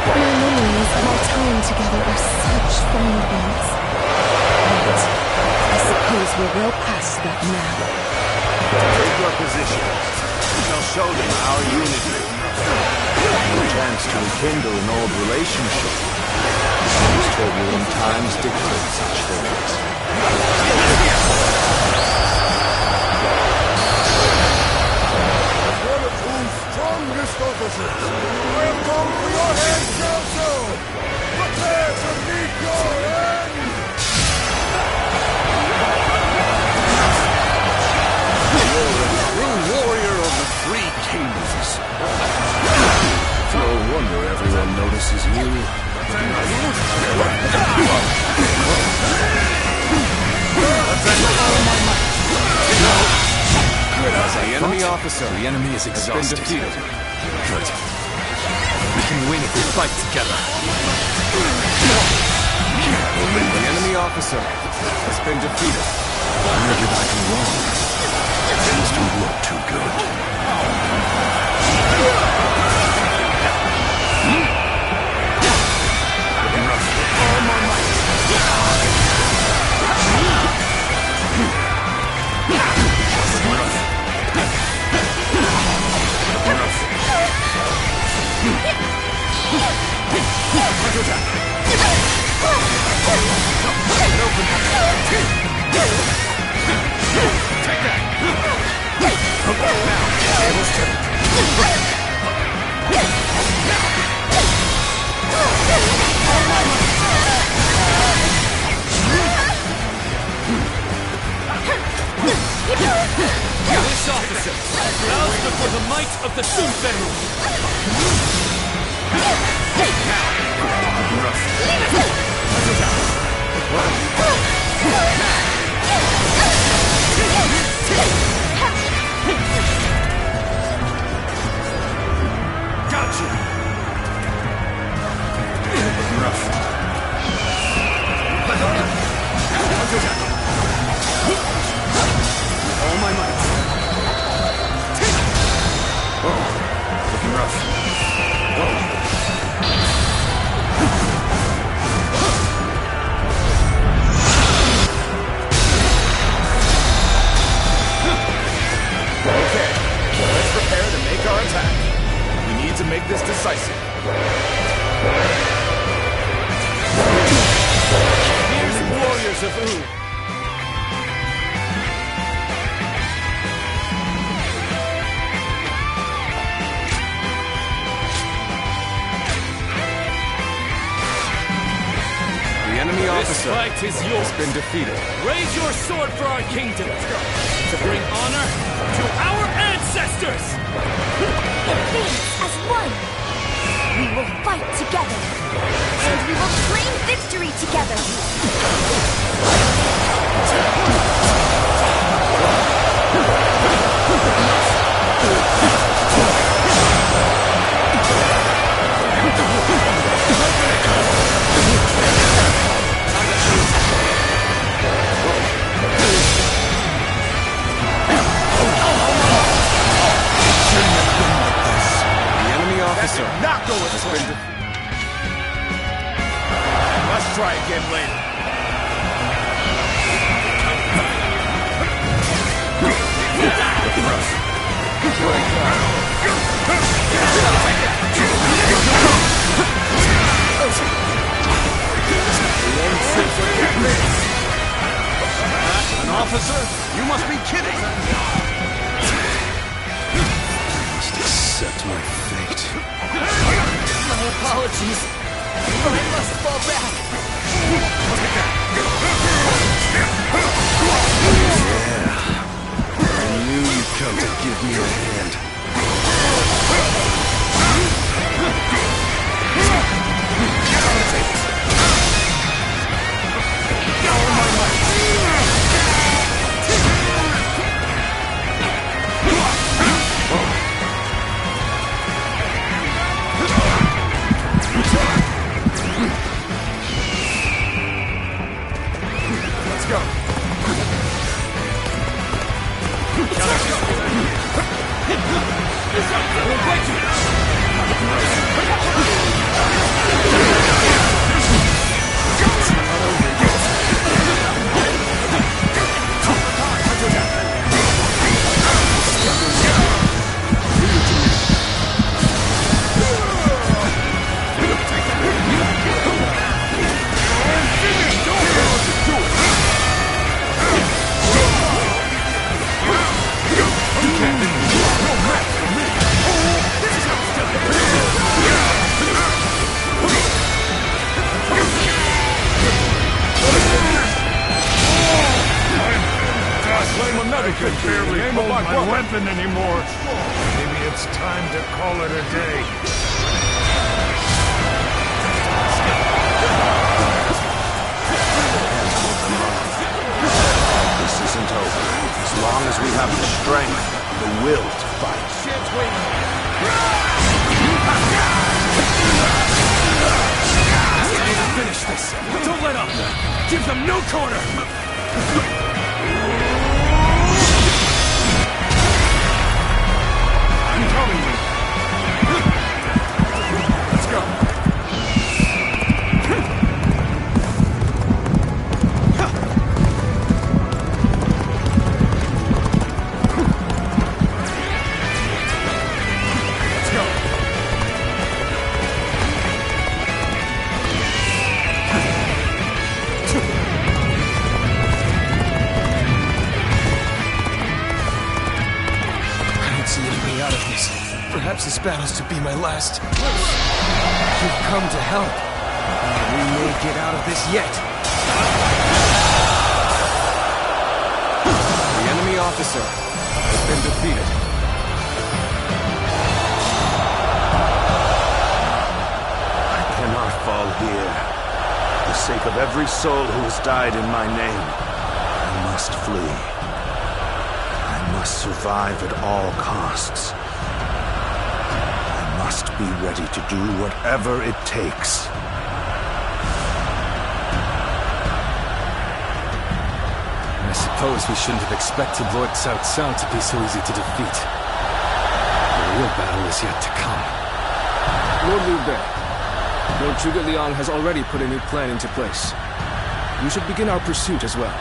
My memories of our time together are such fond ones. But I suppose we're well past that now. Take your positions. We shall show them our unity. A chance to rekindle an old relationship. These turbulent times dictate such things. One of whose strongest officers. Welcome to your head, Cao Cao. Prepare to meet your end. You're a true warrior of the Three Kingdoms. No wonder everyone notices you. The enemy officer. The enemy is exhausted. Been defeated. Good. We can win if we fight together. The enemy officer has been defeated. Where did I go wrong? Things don't look too good. Now, tables This officer bows before the might of the Sun family. Gotcha! Looking rough. All my might. Whoa. Looking rough. Whoa. Okay, let's prepare to make our attack. We need to make this decisive. Here's warriors of U. The enemy officer This fight is yours. has been defeated. Raise your sword for our kingdom, to bring honor to our ancestors! Phoenix as one! We will fight together, and we will claim victory together! Officer not go with us. Let's try again later. An officer? You must be kidding! I must accept my fate. My apologies. I must fall back. Yeah. I knew you'd come to give me a hand. Let's go. I can barely hold my weapon anymore. Maybe it's time to call it a day. This isn't over. As long as we have the strength, the will to fight. Shit's waiting. We need to finish this. Don't let up. Give them no corner. Let's go. Perhaps this battle's to be my last. You've come to help. We may get out of this yet. The enemy officer officer has been defeated. I cannot fall here. For the sake of every soul who has died in my name, I must flee. I must survive at all costs. I must be ready to do whatever it takes. I suppose we shouldn't have expected Lord Cao Cao to be so easy to defeat. The real battle is yet to come. Lord Liu Bei, Lord Zhuge Liang has already put a new plan into place. We should begin our pursuit as well.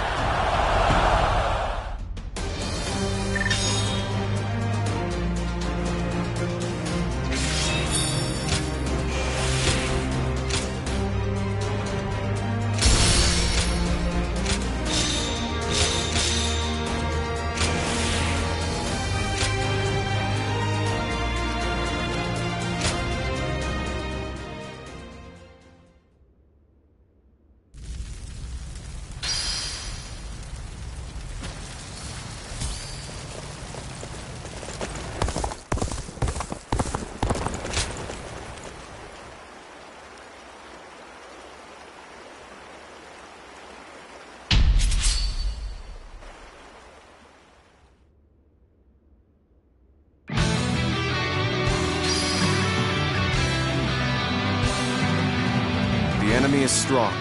The enemy is strong.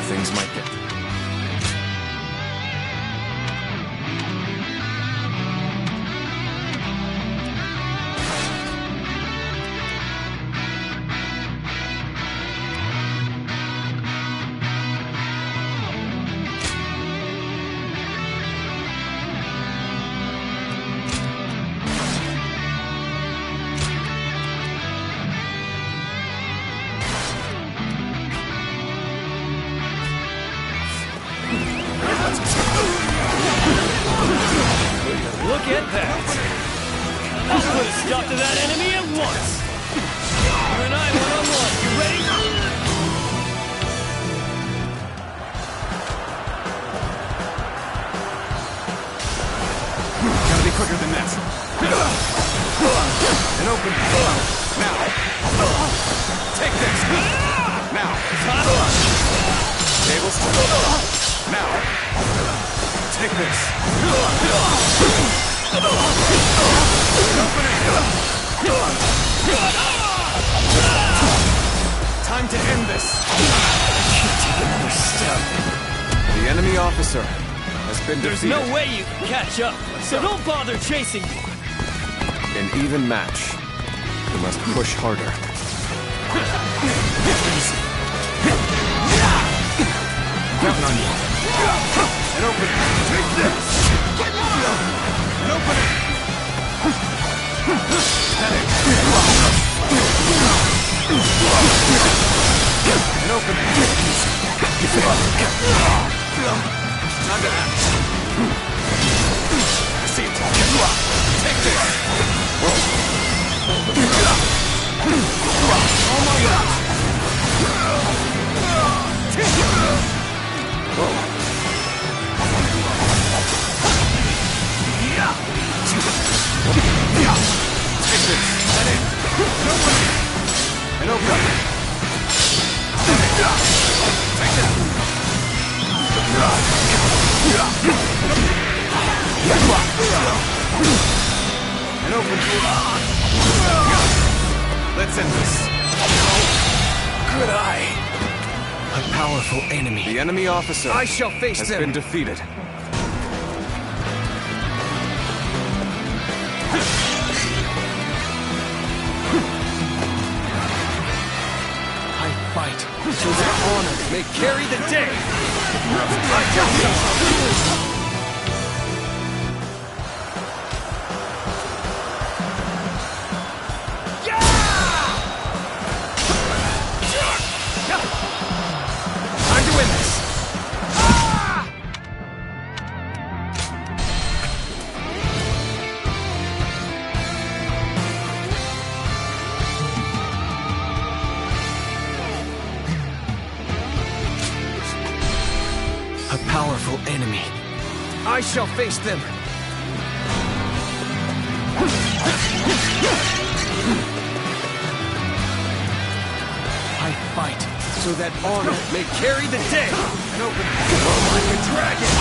Things might get... Look at that! I'll put a stop to that enemy at once! You and I one-on-one, you ready? Gotta be quicker than that. And open. Now. Take this. Now. Tables. Now. Take this. Time to end this. Can't take another step. The enemy officer has been There's defeated. no way you can catch up, so don't bother chasing me. An even match. We must push harder. Counting on you. And open. Take this. And open it. And open it. Time to act. I see it. Take this. Oh my God. Take this. Head in. And open it. Take that. And open. Let's end this. Good eye. A powerful enemy. The enemy officer I shall face has them. been defeated. I fight so their honor may carry the day. Time to win this. A powerful enemy. I shall face them. I fight so that honor may carry the day. And open like a dragon.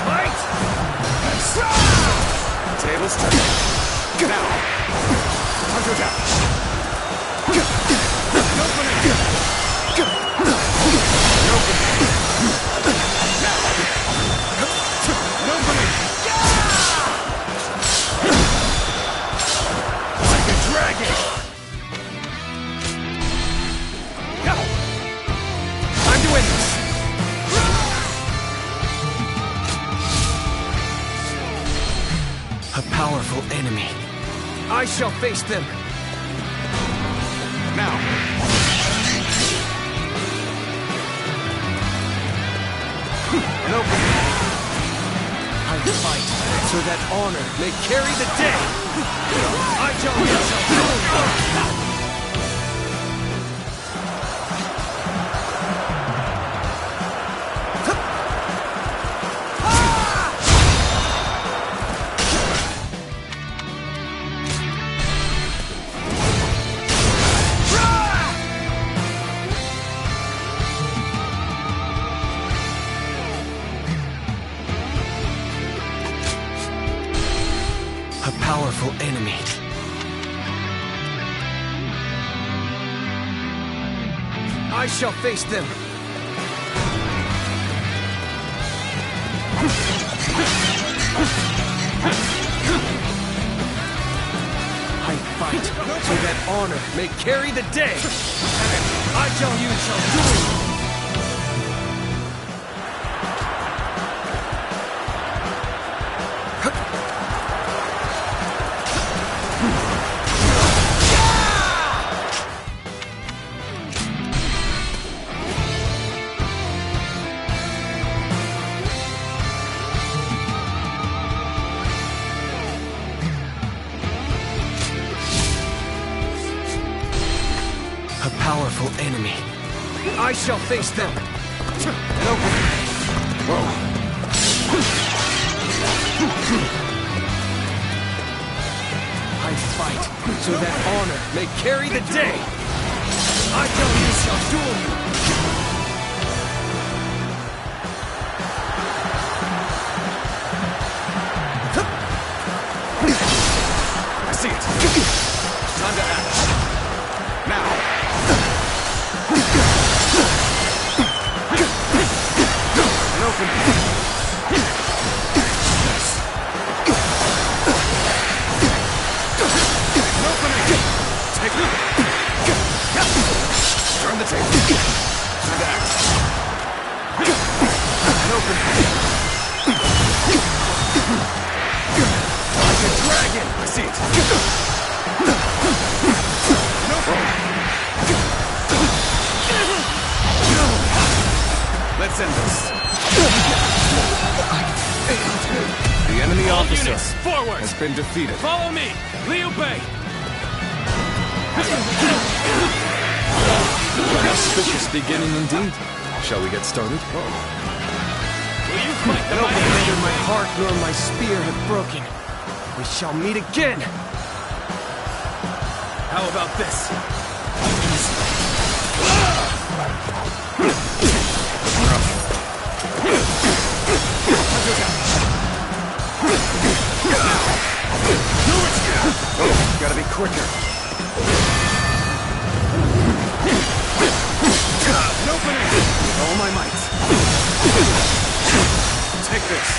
Fight! Tables turn. Now. Hunter down. Like a dragon. Time to win this. A powerful enemy. I shall face them. Now. And open. I fight so that honor may carry the day. I shall a powerful enemy. I shall face them. I fight so that honor may carry the day. I shall use duel. A powerful enemy. I shall face them. And open. I fight so that honor may carry the day. I shall duel you. I see it. Time to act. Now. And open. And open it. Take it. Turn the table. Time to act. And open. Like a dragon. I see it. And open. Let's end this. The enemy officer forward. has been defeated. Follow me, Liu Bei. An auspicious beginning indeed. Shall we get started? Will you fight the No mighty neither Liu my Bei? heart nor my spear have broken. We shall meet again. How about this? Oh, gotta be quicker. An opening! With all my might. Take this.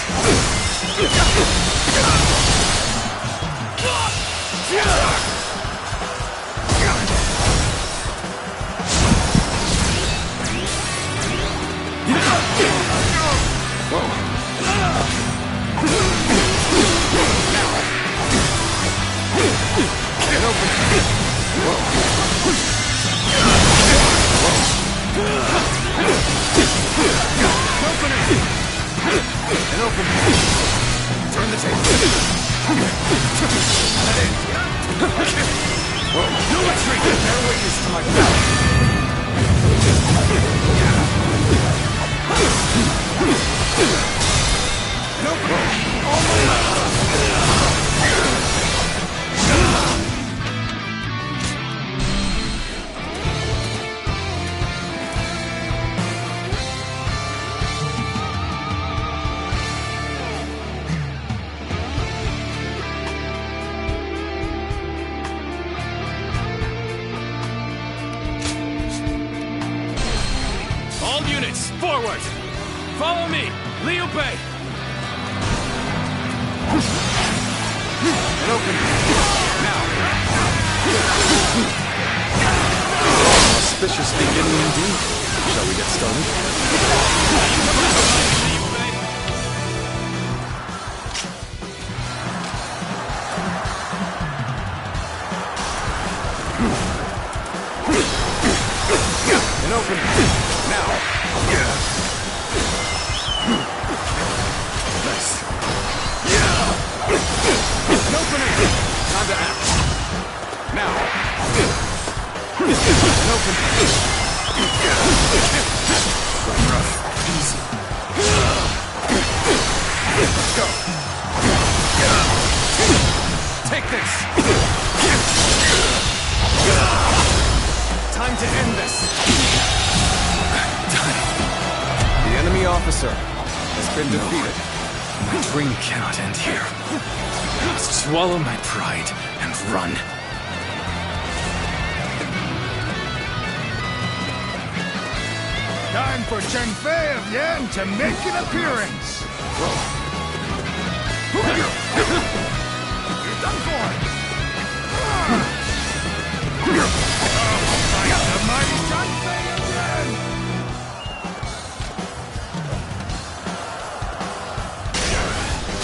Get open. All units, forward! Follow me, Liu Bei! And open. Now. Auspicious beginning indeed. Shall we get started? And open. Now. Nice. And open it. Time to act. Now. And open. Rough. Easy. Let's go. Take this. Time to end this. The enemy officer has been defeated. My dream cannot end here. I must swallow my pride and run. Time for Cheng Fei of Yan to make an appearance! You're done for! Fight the mighty Cheng Fei of Yan!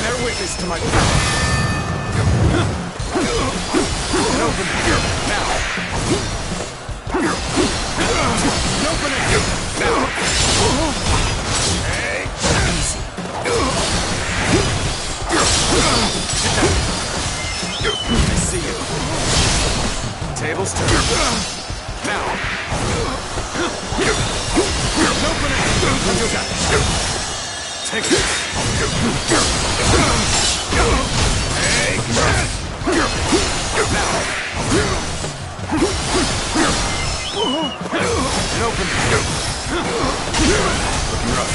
Bear witness to my power. And open it. Now. And open it. Now. Hey, easy. I see you. Tables turn. Now. And open it. You got it. Take this. Hey, now. And open. Looking rough.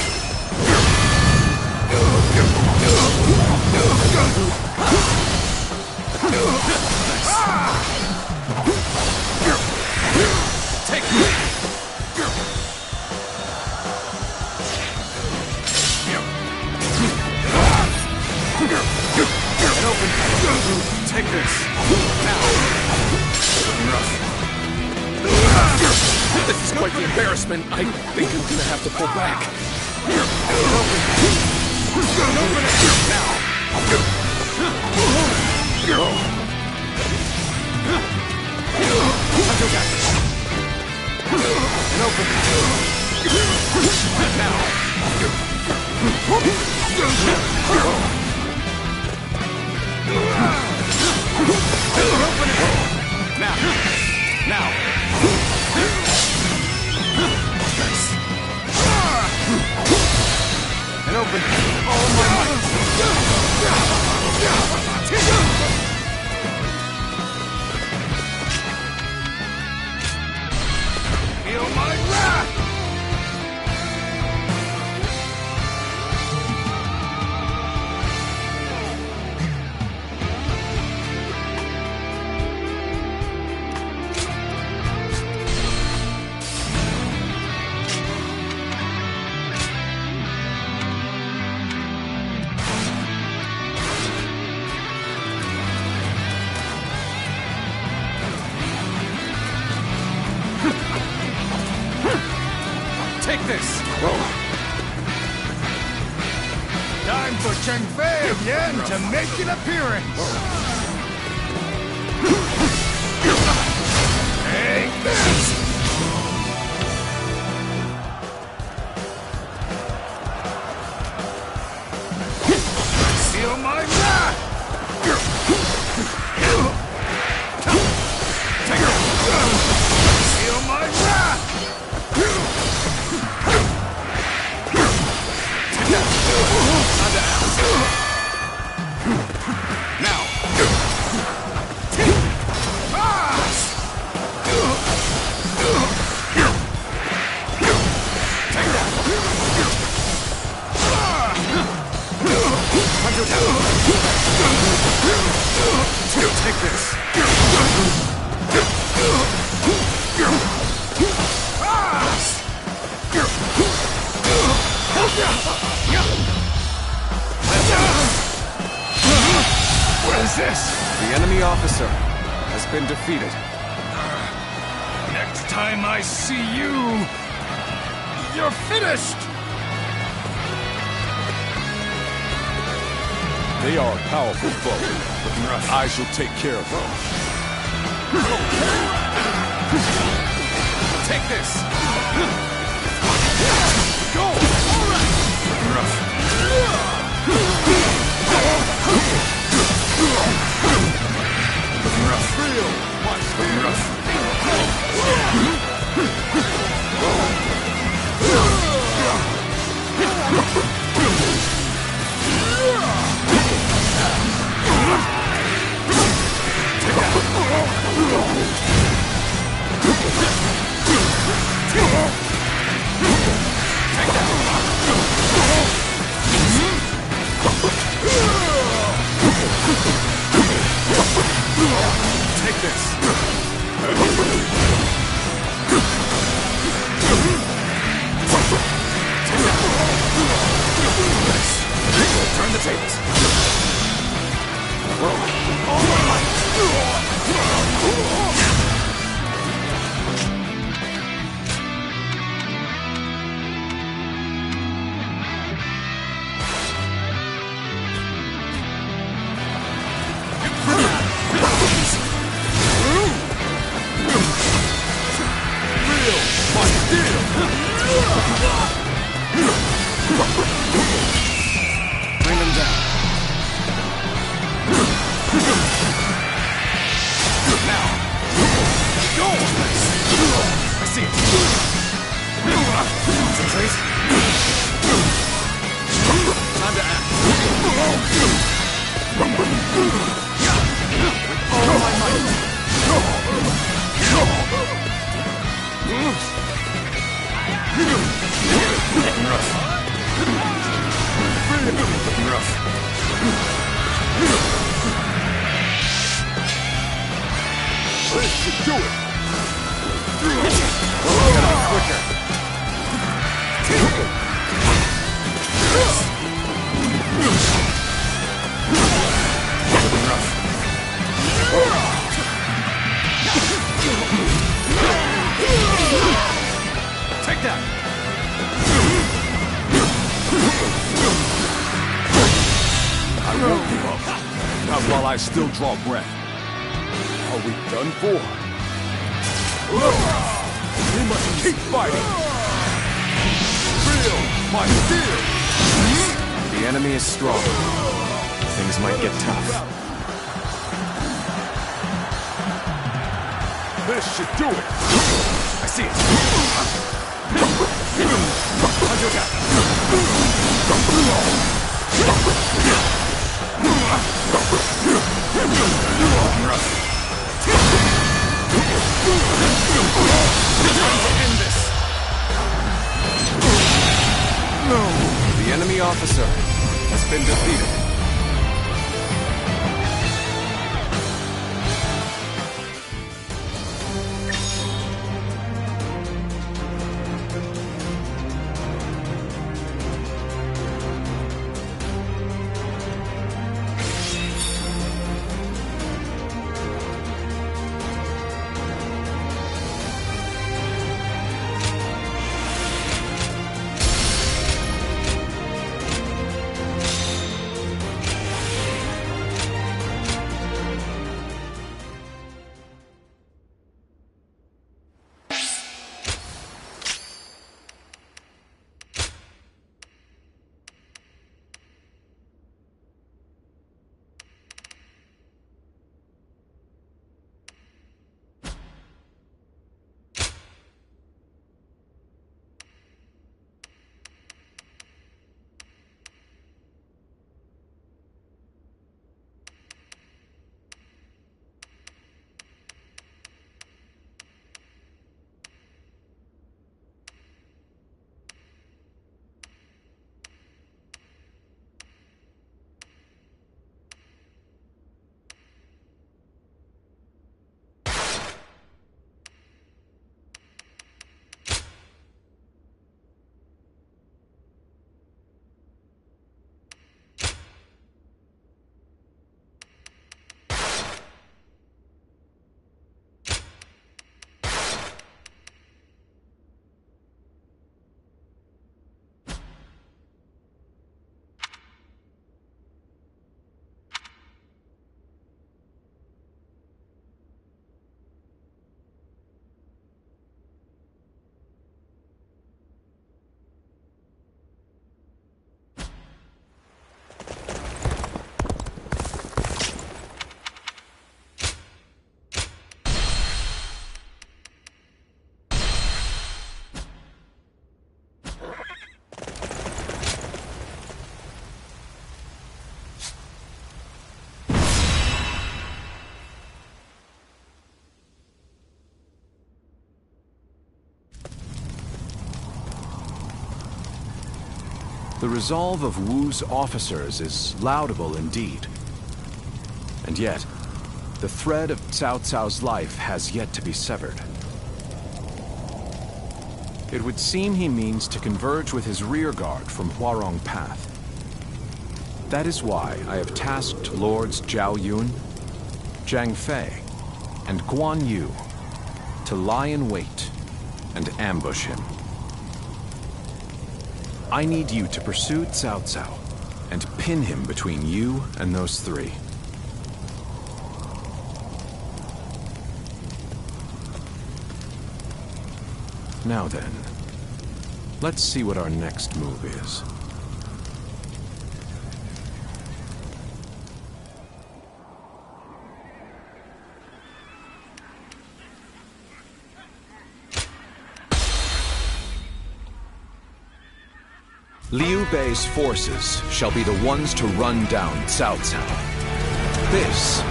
Take me. And open. Take this. Now. Looking rough. This is quite the embarrassment. I think I'm gonna have to pull back. And open. And open it. Now. Until that. And open. Now. Open it. Now. Now. Nice. And open. All my might. Feel my wrath! Take this! Time for Cheng Fei of Yan to make an appearance! Take this! Feel my wrath! Take it! Feel my wrath! Now. this? The enemy officer has been defeated. Next time I see you, you're finished! They are a powerful foe. I shall take care of them. Take this! Go! Looking rough. Looking rough. Looking rough. Take this. Turn the tables. All my might. Bring them down. Now. Go! I see it. Concentrate. Time to act. With all my might. Looking rough. Looking rough. This should do it. Gotta be quicker. Looking rough. Take that. I won't give up. Not while I still draw breath. Are we done for? We must keep fighting. Feel my steel. The enemy is strong. Things might get tough. This should do it. I see it. Under attack. Time to end this. No. The enemy officer has been defeated. The resolve of Wu's officers is laudable indeed. And yet, the thread of Cao Cao's life has yet to be severed. It would seem he means to converge with his rearguard from Huarong Path. That is why I have tasked Lords Zhao Yun, Zhang Fei, and Guan Yu to lie in wait and ambush him. I need you to pursue Cao Cao and pin him between you and those three. Now then, let's see what our next move is. Liu Bei's forces shall be the ones to run down Cao Cao. This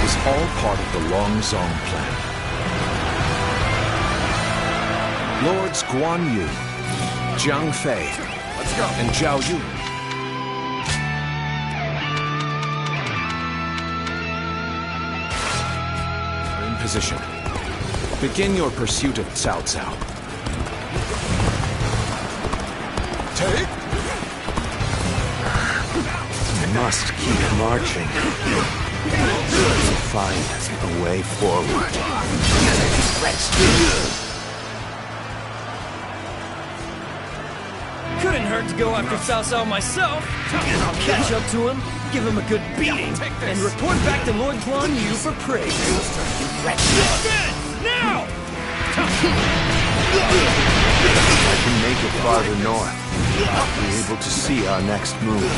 is all part of the Longzong plan. Lords Guan Yu, Zhang Fei, and Zhao Yun. Are in position. Begin your pursuit of Cao Cao. Take! Must keep marching. To find a way forward. Couldn't hurt to go after Cao Cao myself. I'll catch up to him, give him a good beating, and report back to Lord Guan Yu for praise. Defense! Now! If I can make it farther north, I'll be able to see our next move.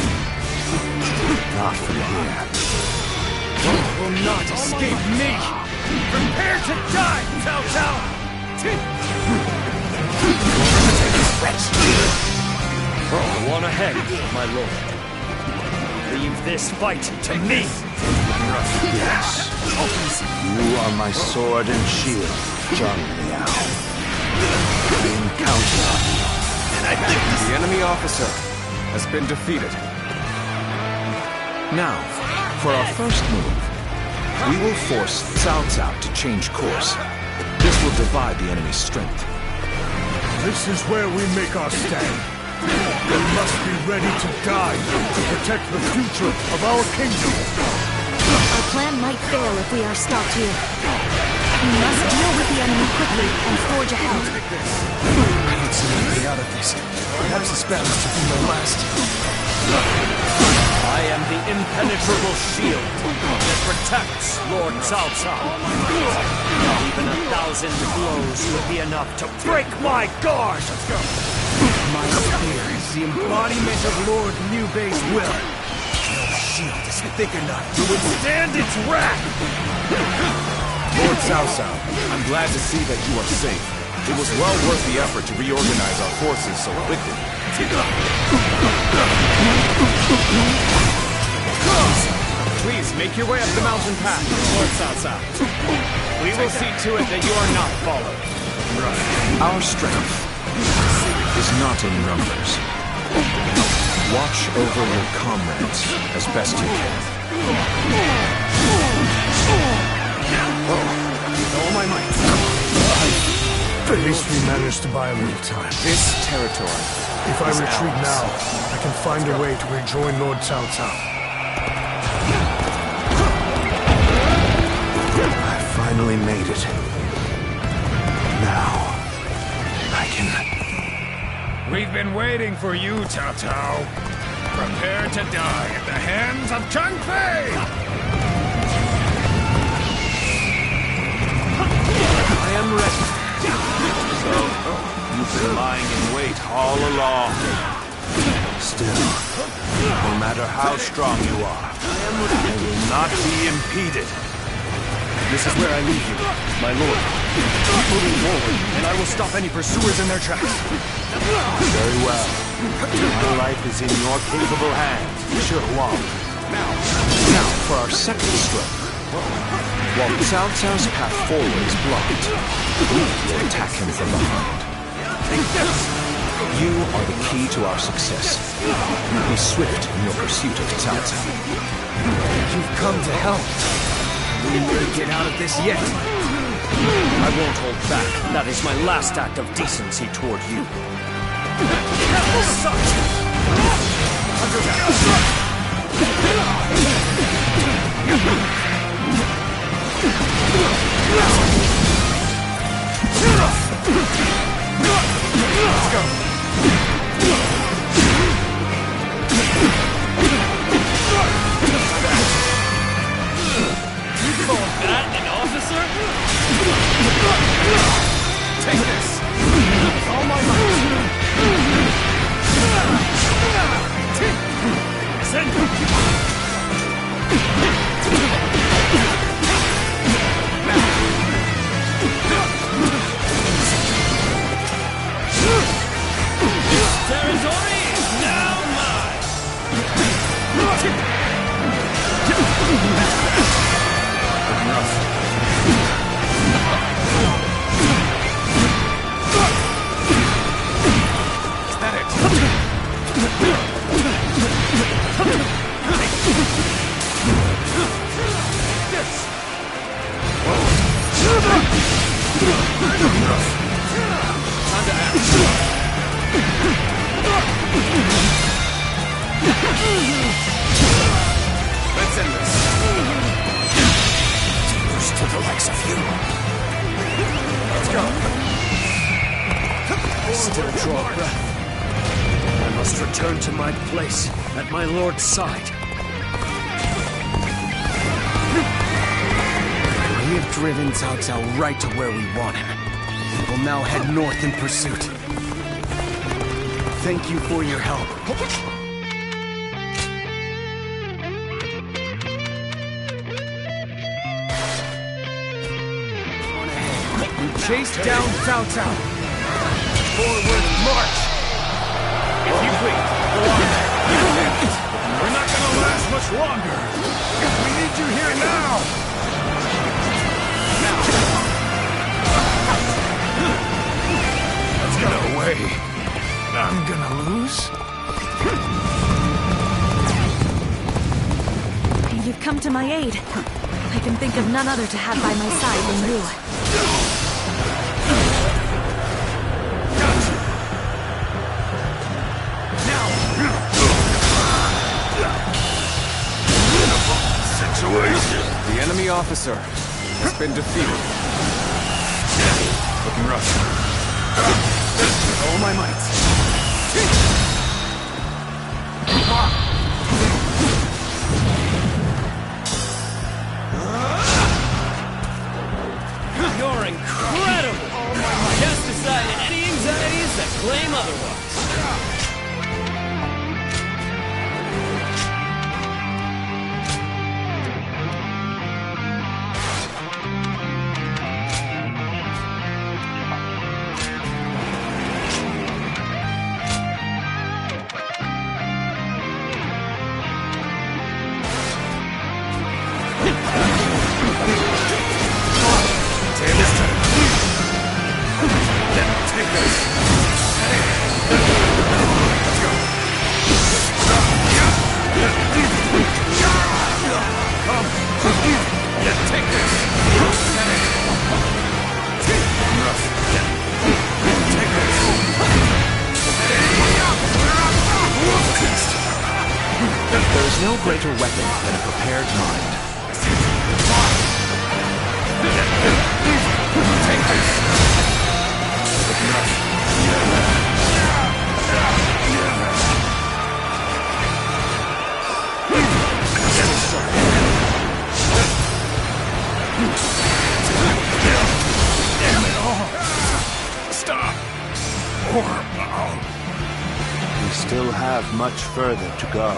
Not from here. You will not escape me! Prepare to die, Cao Cao! Go on ahead, my lord. Leave this fight to me! Yes. You are my sword and shield, Zhang Liao. I am counting on you, and I back you. The enemy officer has been defeated. Now, for our first move, we will force Cao Cao to change course. This will divide the enemy's strength. This is where we make our stand. We must be ready to die to protect the future of our kingdom. Our plan might fail if we are stopped here. We must deal with the enemy quickly and forge ahead. I don't see any way out of this. Perhaps this battle is to be my last. I am the impenetrable shield that protects Lord Cao Cao. Not even 1,000 blows would be enough to break my guard! Let's go! My spear is the embodiment of Lord Liu Bei's will. No shield is thick enough to withstand its wrath! Lord Cao Cao, I'm glad to see that you are safe. It was well worth the effort to reorganize our forces so quickly. Please, make your way up the mountain path, Lord Cao Cao. We will see to it that you are not followed. Our strength is not in numbers. Watch over your comrades as best you can. With all my might. At least we managed to buy a little time. This territory. If I retreat now, I can find a way to rejoin Lord Cao Cao. I finally made it. Now, I can... We've been waiting for you, Cao Cao. Prepare to die at the hands of Zhang Fei! I am ready. So, you've been lying in wait all along. Still, no matter how strong you are, I will not be impeded. This is where I leave you, my lord. Keep moving forward, and I will stop any pursuers in their tracks. Very well. My life is in your capable hands, Shi Huang. Now, for our second stroke. While Cao Cao's path forward is blocked, we will attack him from behind. You are the key to our success. Be swift in your pursuit of Cao Cao. You've come to help. We will get out of this yet. I won't hold back. That is my last act of decency toward you. Let's go. You call that an officer? Take this! With all my might! Send territory is now mine! Is that it? Time to act. Let's end this. Lose to the likes of you. Let's go. I still draw breath. I must return to my place at my lord's side. We have driven Cao Cao right to where we want him. We'll now head north in pursuit. Thank you for your help. On ahead, we chase down Cao Cao. Forward march! If you please, go on then. We're not gonna last much longer. We need you here now! Let's go. No way. I'm gonna lose? You've come to my aid. I can think of none other to have by my side than you. The enemy officer has been defeated. Looking rough. With all my might. You're incredible! Cast aside any anxieties that claim otherwise. There is no greater weapon than a prepared mind. Take this! Damn it all! Stop! We still have much further to go.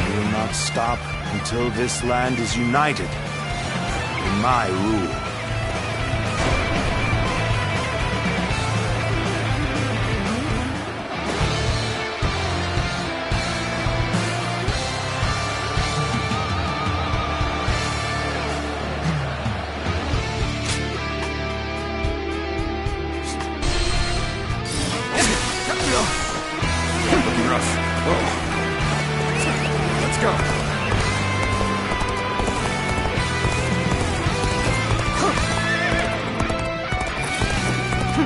We will not stop until this land is united in my rule. We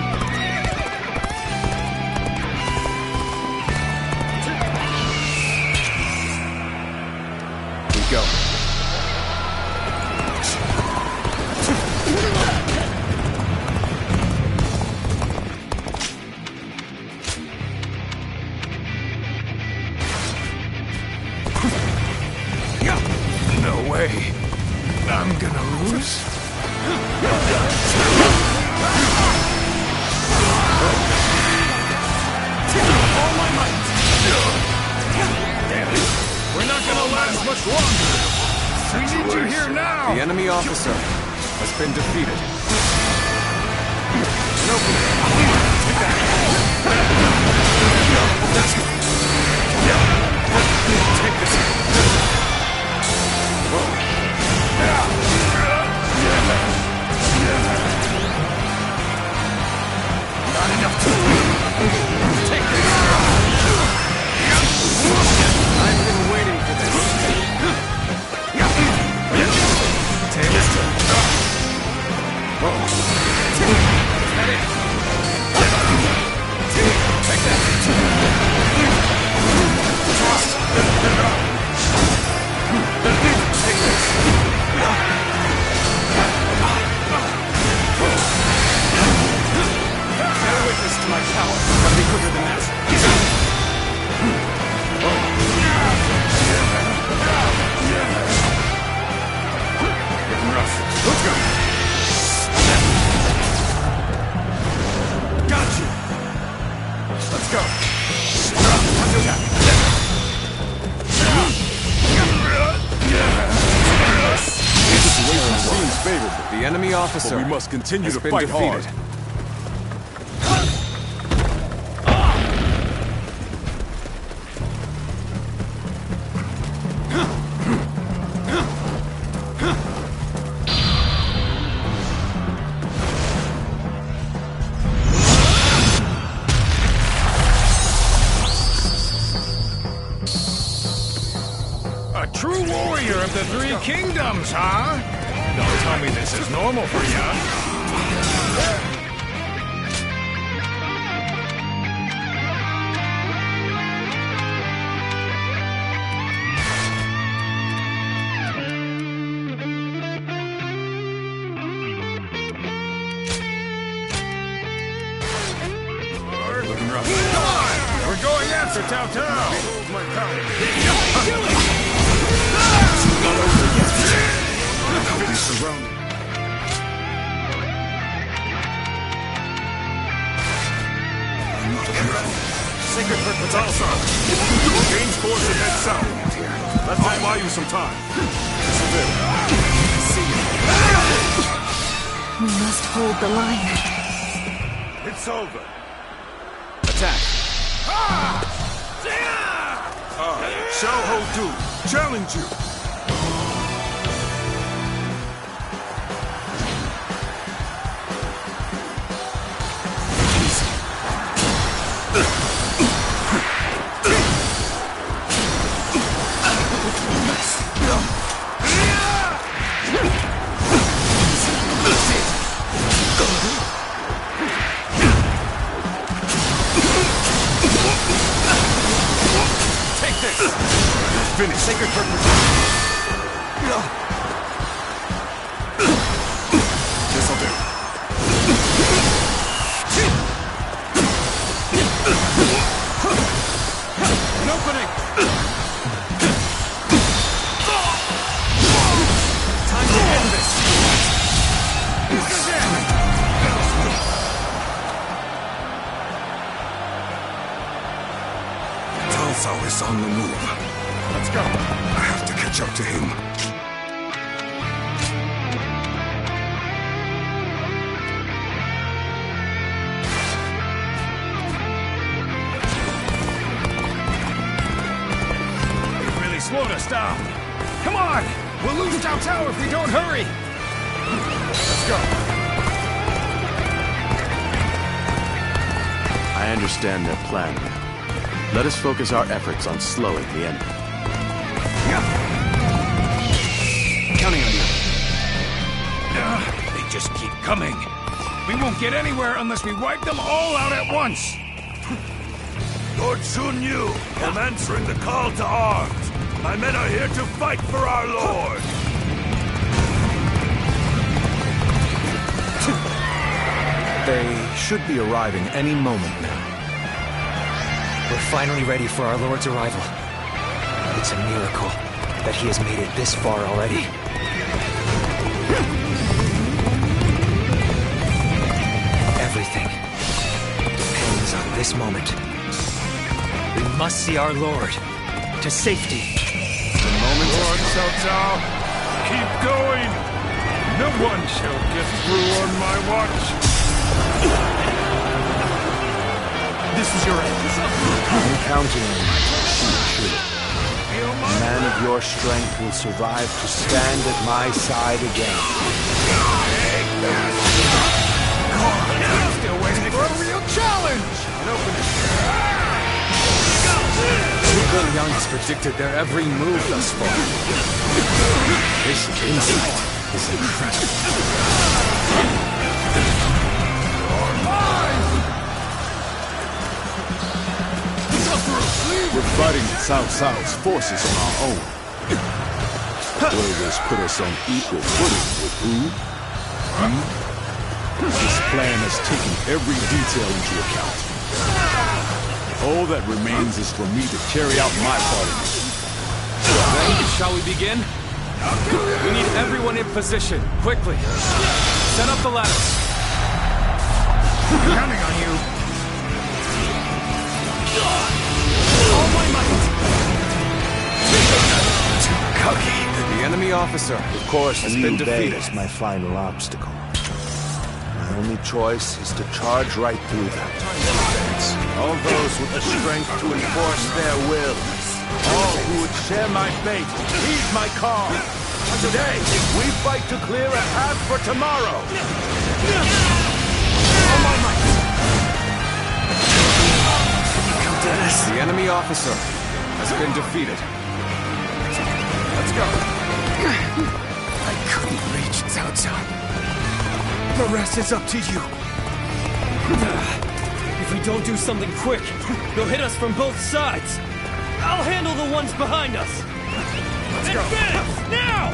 go. No way. I'm gonna lose? All my might! Damn it! We're not gonna last much longer! We need you here now! The enemy officer has been defeated. Take this. Not enough time. Take this. I've been waiting for this. Take this. Is that it? Take that. Take this. Bear witness to my power. Gotta be quicker than that. Getting rough. Let's go. Got you. Let's go. Watch your back. The situation seems favorable. The enemy officer But we must continue has to been fight defeated. hard. A true warrior of the Three Kingdoms, huh? Don't tell me this is normal for you. Looking rough. Come on! We're going after Tao Tao! My power. Not over yet. I'll be surrounded. I'm not ready. Sacred Purpose Also, change course and head south. I'll buy you some time. This is it. See you. We must hold the line. It's over. Attack. Shao Ho Du, challenge you. Take this! Finish. Sacred Purpose. This'll do. An opening! Time to end this! This is it! Cao Cao is on the move. Let's go! I have to catch up to him. You've really slowed us down. Come on! We'll lose Tao Tao if we don't hurry! Let's go! I understand their plan now. Let us focus our efforts on slowing the enemy. Counting on you. They just keep coming. We won't get anywhere unless we wipe them all out at once! Lord Sun Yu, I'm answering the call to arms. My men are here to fight for our lord. They should be arriving any moment now. We're finally ready for our lord's arrival. It's a miracle that he has made it this far already. Everything depends on this moment. We must see our lord to safety. The moment, Lord Cao Cao, keep going. No one shall get through on my watch. This is your end. I'm counting on you, Shu. A man of your strength will survive to stand at my side again. Still waiting for a real challenge! Zhuge Liang has predicted their every move thus far. His insight is incredible. We're fighting Cao Cao's forces on our own. Will this put us on equal footing with Wu? This plan has taken every detail into account. All that remains is for me to carry out my part of it. Then, shall we begin? We need everyone in position, quickly. Set up the ladders. Counting on you. All my might! Too cocky. The enemy officer, of course, has been defeated. Is my final obstacle. My only choice is to charge right through them. All those with the strength to enforce their will. All who would share my fate, heed my call. Today, we fight to clear a path for tomorrow. All my might! The enemy officer has been defeated. Let's go. I couldn't reach Cao Cao. The rest is up to you. If we don't do something quick, they'll hit us from both sides. I'll handle the ones behind us. Let's go. Now!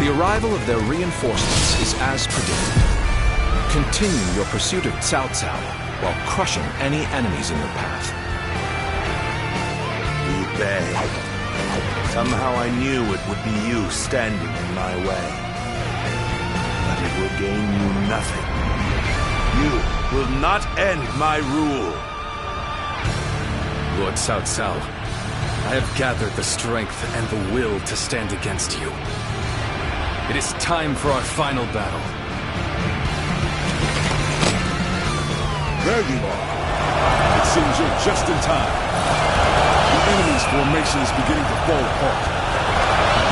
The arrival of their reinforcements is as predicted. Continue your pursuit of Cao Cao while crushing any enemies in your path. Liu Bei. Somehow I knew it would be you standing in my way. But it will gain you nothing. You will not end my rule. Lord Cao Cao, I have gathered the strength and the will to stand against you. It is time for our final battle. There you are. It seems you're just in time. The enemy's formation is beginning to fall apart.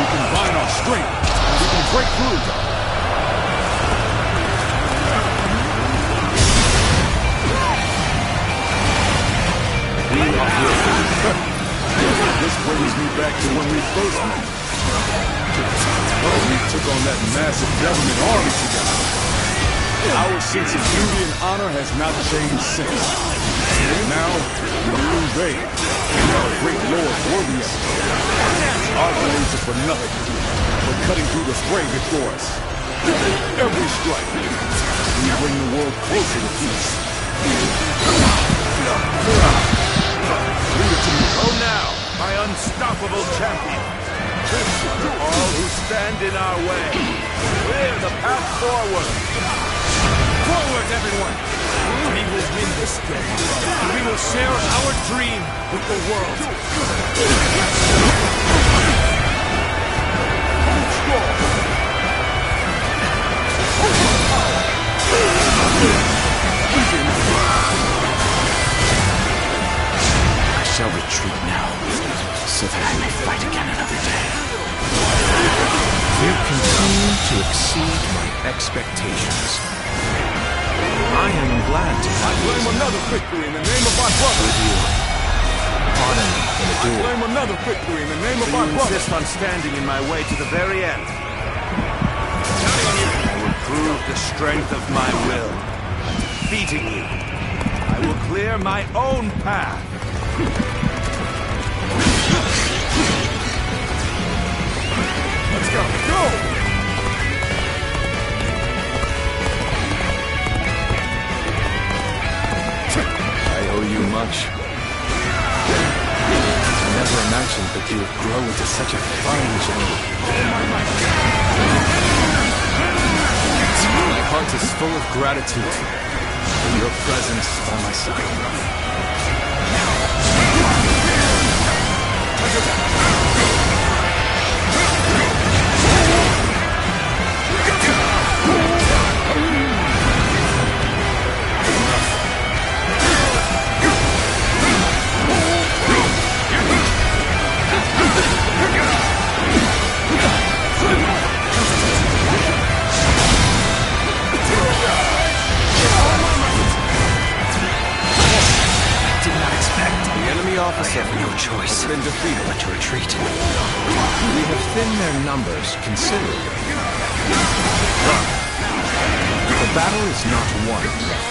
We combine our strength, we can break through them. This brings me back to when we first met. We took on that massive government army together. Our sense of duty and honor has not changed since. Now, Liu Bei, we have a great lord worthy of it. Our blades are for nothing, but cutting through the fray before us. Every strike, we bring the world closer to peace. Lead it to me. Go now, my unstoppable champion. For all who stand in our way, clear the path forward. Forward, everyone! We will win this day. We will share our dream with the world. I shall retreat now, so that I may fight again another day. You continue to exceed my expectations. I am glad to I claim another victory in the name of my brother. with you. Pardon me for the I duel. claim another victory in the name of So my you brother. insist on standing in my way to the very end. Counting on you. I will prove the strength of my will. Defeating you, I will clear my own path. Let's go! Go! I owe you much. I never imagined that you would grow into such a fine general. My heart is full of gratitude for your presence by my side. Officer, no choice has been defeated. But to retreat. We have thinned their numbers considerably. The battle is not won yet.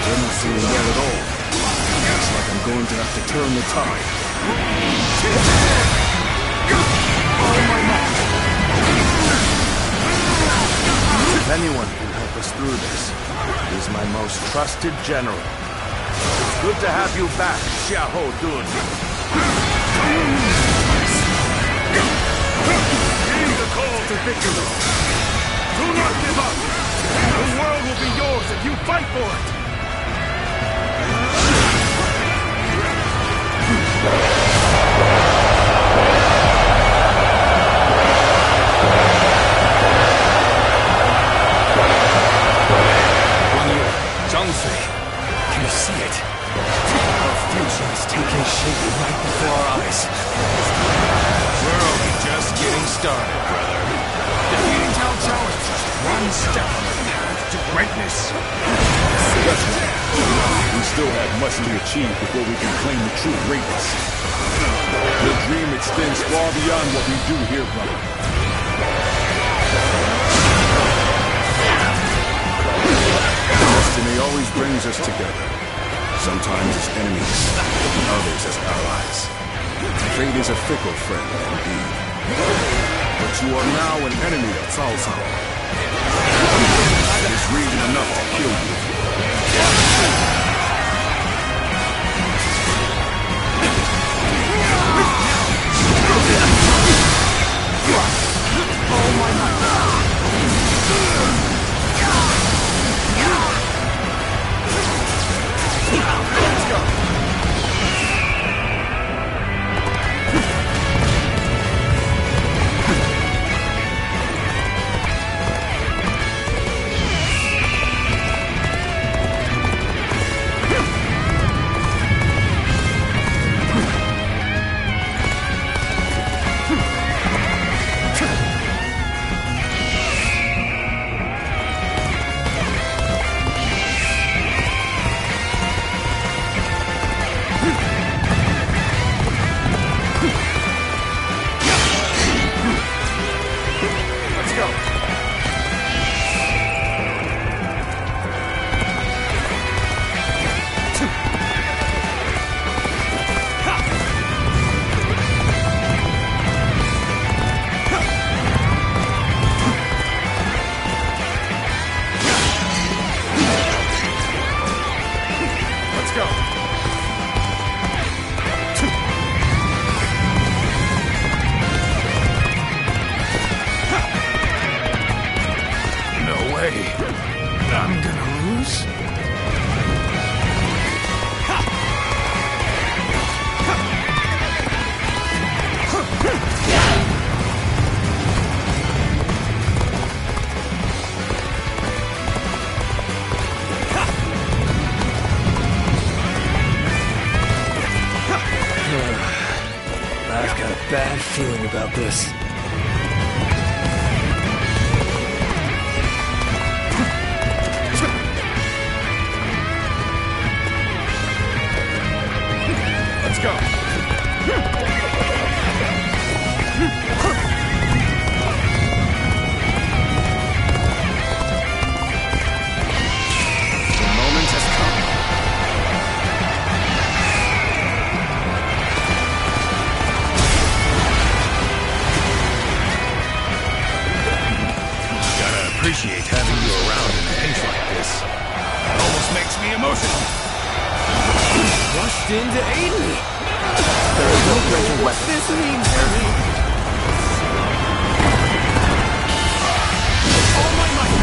They're not feeling well at all. Looks like I'm going to have to turn the tide. If anyone can help us through this, he is my most trusted general. It's good to have you back, Xiahou Dun. Heed the call to victory. Do not give up. The world will be yours if you fight for it. Can you see it? Our future is taking shape right before our eyes. We're only just getting started, brother. Defeating Cao Cao is just one step on the path to greatness. That's right. We still have much to achieve before we can claim the true greatness. Your dream extends far beyond what we do here, brother. Destiny always brings us together. Sometimes as enemies, and others as allies. Fate is a fickle friend, indeed. But you are now an enemy of Cao Cao. That is reason enough to kill you. Oh my God. Let's go. I'm gonna lose? I've got a bad feeling about this. Let's go. appreciate having you around in a pinch like this. It almost makes me emotional. Rushed in to aid me. There is no greater weapon. What this means for me. All my might.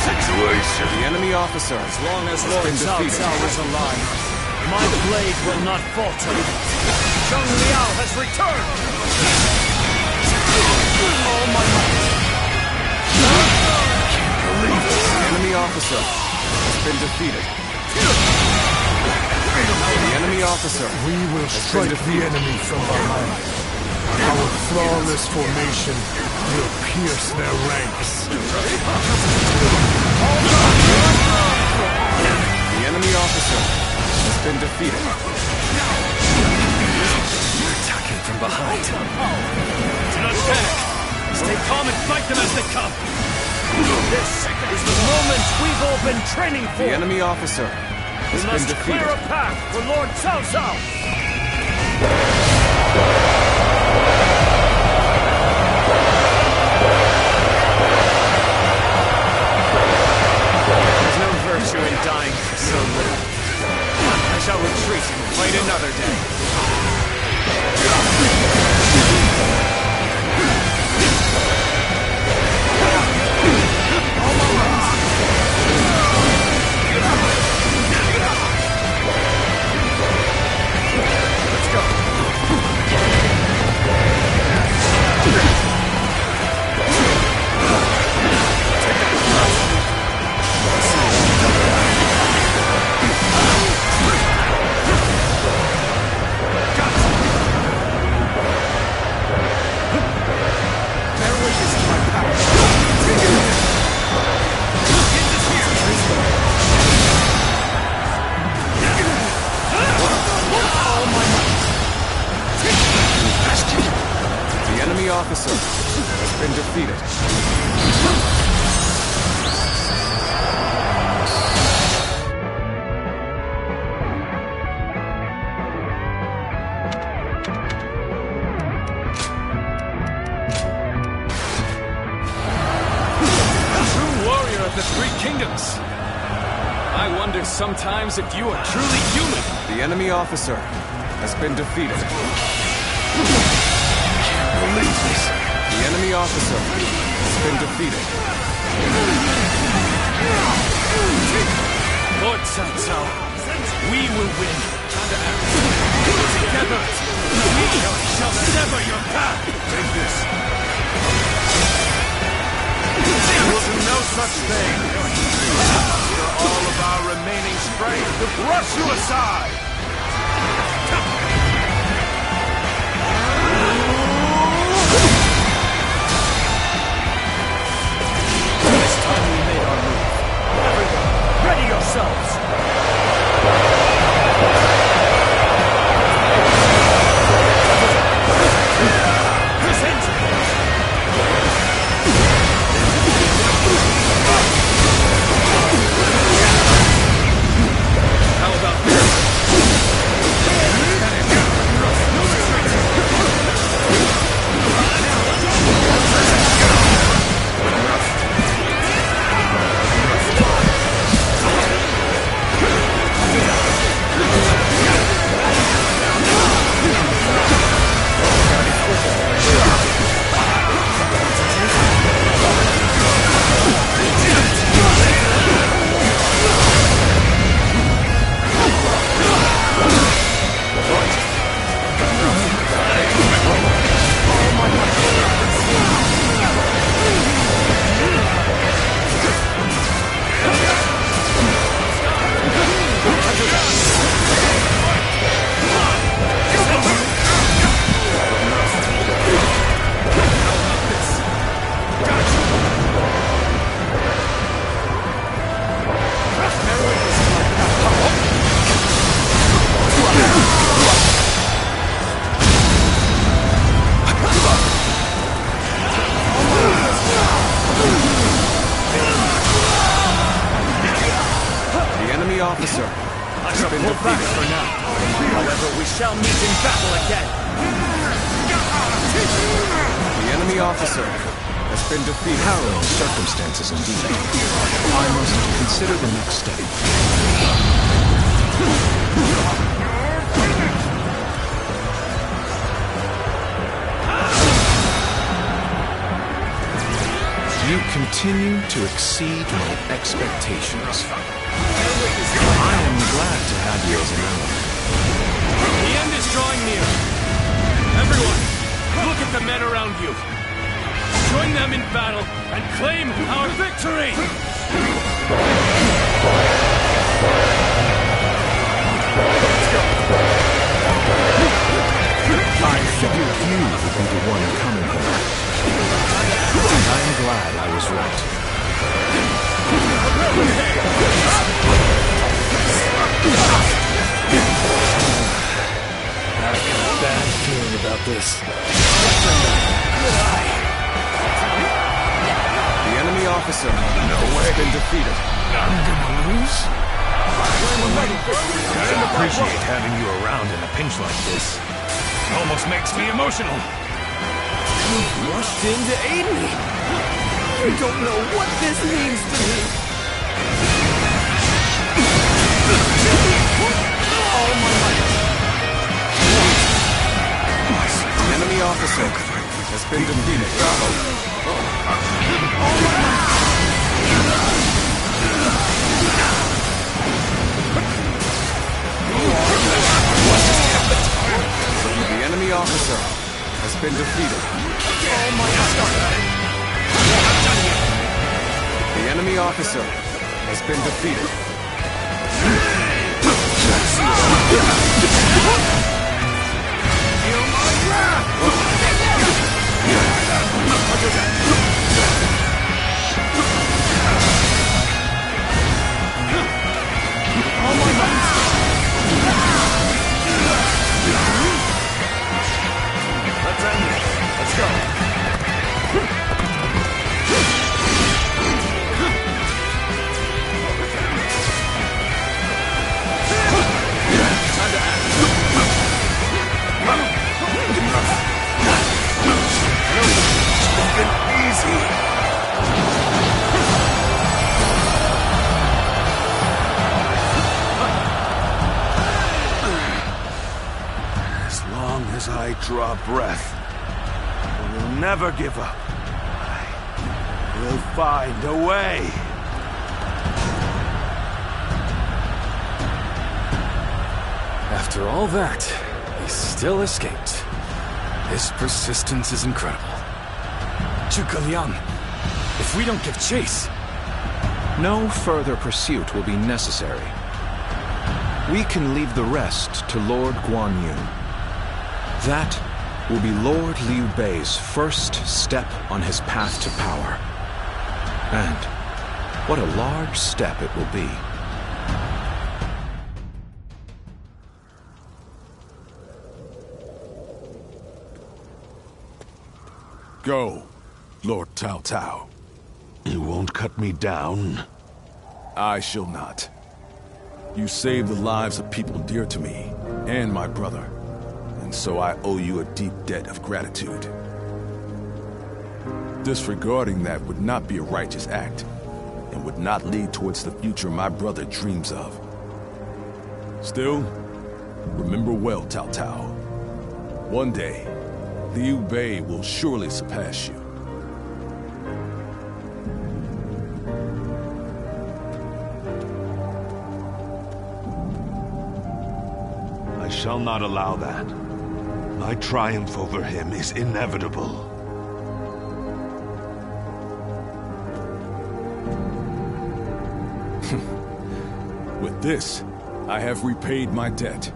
Situation. The enemy officer, as long as Lord Cao Cao is alive, my blade will not falter. Zheng Liao has returned. All my might. Believe it. The enemy officer has been defeated. The enemy officer. We will strike the enemy from behind. Our flawless formation will pierce their ranks. The enemy officer has been defeated. You're attacking from behind. Do not panic. Stay calm and fight them as they come. This is the moment we've all been training for. The enemy officer has been defeated. We must clear a path for Lord Cao Cao. There's no virtue in dying for so little. I shall retreat and fight another day. Let's go. The enemy officer has been defeated. True warrior of the Three Kingdoms. I wonder sometimes if you are truly human. The enemy officer has been defeated. Believe this. The enemy officer has been defeated. Lord Cao Cao, we will win. Together, we shall sever your path. Take this. We'll do no such thing. For all of our remaining strength to brush you aside. This time we made our move. Everyone, ready yourselves! How about this? officer. I shall pull back for now. However, we shall meet in battle again. The enemy officer has been defeated. Harrowing circumstances indeed. I must consider the next step. You continue to exceed my expectations. I am glad to have you as an ally. The end is drawing near. Everyone, look at the men around you. Join them in battle and claim our victory! I figured you would be the one coming here. And I'm glad I was right. I've got a bad feeling about this. The enemy officer has been defeated. I'm gonna lose? I appreciate having you around in a pinch like this. Almost makes me emotional. You rushed in to aid me. You don't know what this means to me. All my might. The enemy officer has been defeated. The enemy officer has been defeated. The enemy officer has been defeated. Feel my wrath! All my might! Let's end it. Let's go. Time to act. Easy. As long as I draw breath, I will never give up. I will find a way. After all that, he still escaped. His persistence is incredible. Zhuge Liang, if we don't give chase... No further pursuit will be necessary. We can leave the rest to Lord Guan Yu. That will be Lord Liu Bei's first step on his path to power. And what a large step it will be. Go, Lord Cao Cao. You won't cut me down? I shall not. You saved the lives of people dear to me, and my brother, and so I owe you a deep debt of gratitude. Disregarding that would not be a righteous act, and would not lead towards the future my brother dreams of. Still, remember well, Cao Cao. One day, Liu Bei will surely surpass you. I shall not allow that. My triumph over him is inevitable. With this, I have repaid my debt.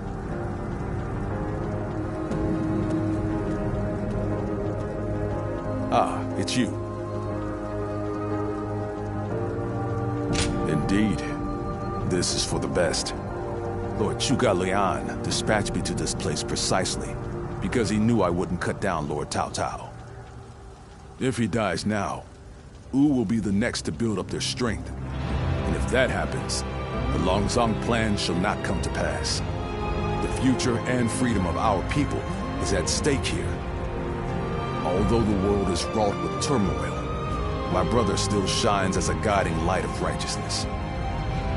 Ah, it's you. Indeed. This is for the best. Lord Zhuge Liang dispatched me to this place precisely because he knew I wouldn't cut down Lord Cao Cao. If he dies now, Wu will be the next to build up their strength. And if that happens, the Longzong plan shall not come to pass. The future and freedom of our people is at stake here. Although the world is wrought with turmoil, my brother still shines as a guiding light of righteousness.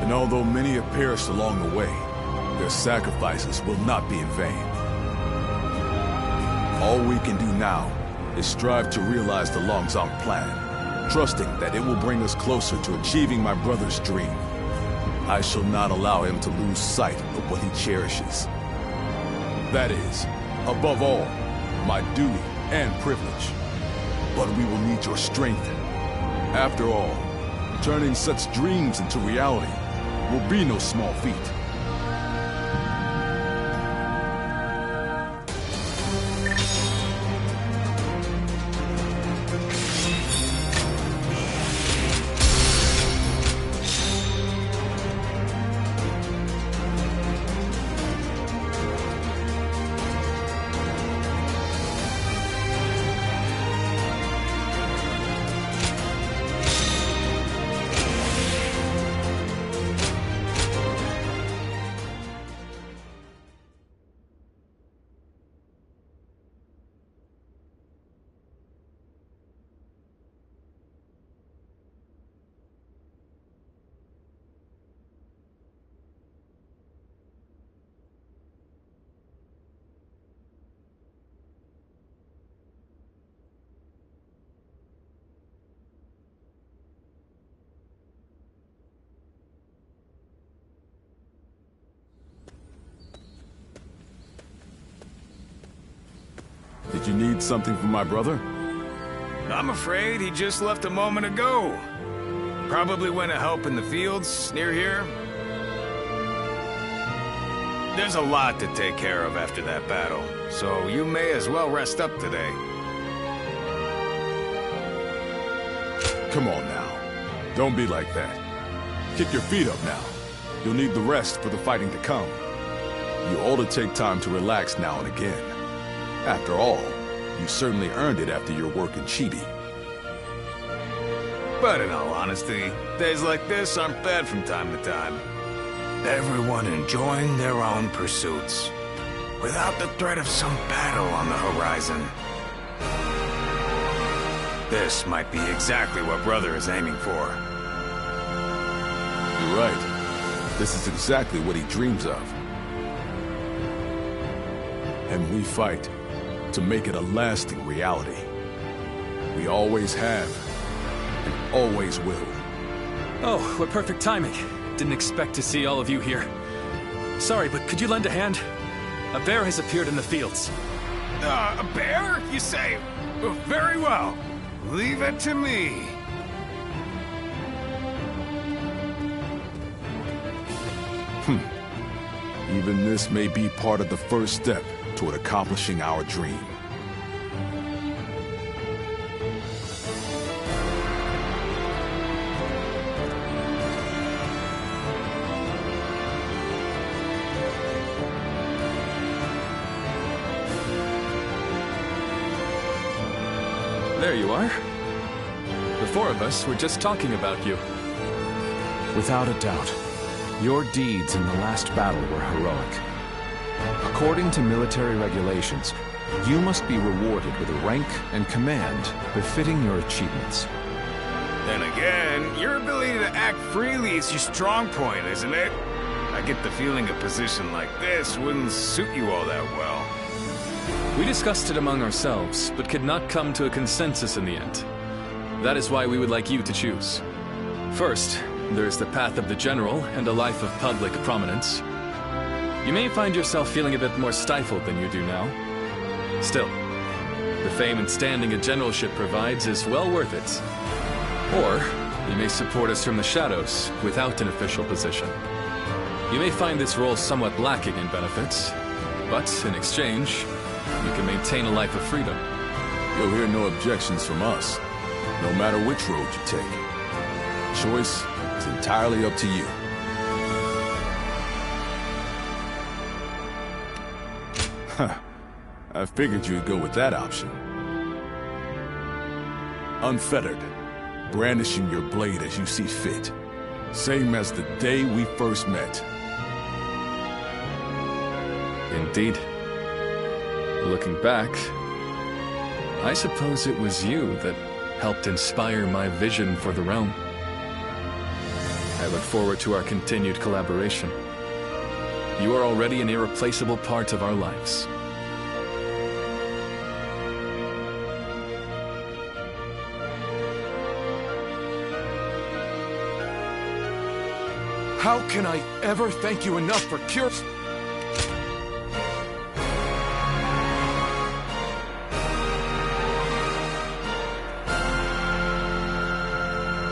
And although many have perished along the way, their sacrifices will not be in vain. All we can do now is strive to realize the Longzong plan, trusting that it will bring us closer to achieving my brother's dream. I shall not allow him to lose sight of what he cherishes. That is, above all, my duty and privilege. But we will need your strength. After all, turning such dreams into reality will be no small feat. Did you need something from my brother? I'm afraid he just left a moment ago. Probably went to help in the fields near here. There's a lot to take care of after that battle, so you may as well rest up today. Come on now. Don't be like that. Kick your feet up now. You'll need the rest for the fighting to come. You ought to take time to relax now and again. After all, you certainly earned it after your work in Chibi. But in all honesty, days like this aren't bad from time to time. Everyone enjoying their own pursuits, without the threat of some battle on the horizon. This might be exactly what Brother is aiming for. You're right. This is exactly what he dreams of. And we fight to make it a lasting reality. We always have, and always will. Oh, what perfect timing. Didn't expect to see all of you here. Sorry, but could you lend a hand? A bear has appeared in the fields. A bear, you say? Very well. Leave it to me. Even this may be part of the first step toward accomplishing our dream. There you are. The four of us were just talking about you. Without a doubt, your deeds in the last battle were heroic. According to military regulations, you must be rewarded with a rank and command befitting your achievements. Then again, your ability to act freely is your strong point, isn't it? I get the feeling a position like this wouldn't suit you all that well. We discussed it among ourselves, but could not come to a consensus in the end. That is why we would like you to choose. First, there is the path of the general and a life of public prominence. You may find yourself feeling a bit more stifled than you do now. Still, the fame and standing a generalship provides is well worth it. Or, you may support us from the shadows without an official position. You may find this role somewhat lacking in benefits, but in exchange, you can maintain a life of freedom. You'll hear no objections from us, no matter which road you take. Choice is entirely up to you. Huh. I figured you'd go with that option. Unfettered, brandishing your blade as you see fit. Same as the day we first met. Indeed. Looking back, I suppose it was you that helped inspire my vision for the realm. I look forward to our continued collaboration. You are already an irreplaceable part of our lives. How can I ever thank you enough for cures?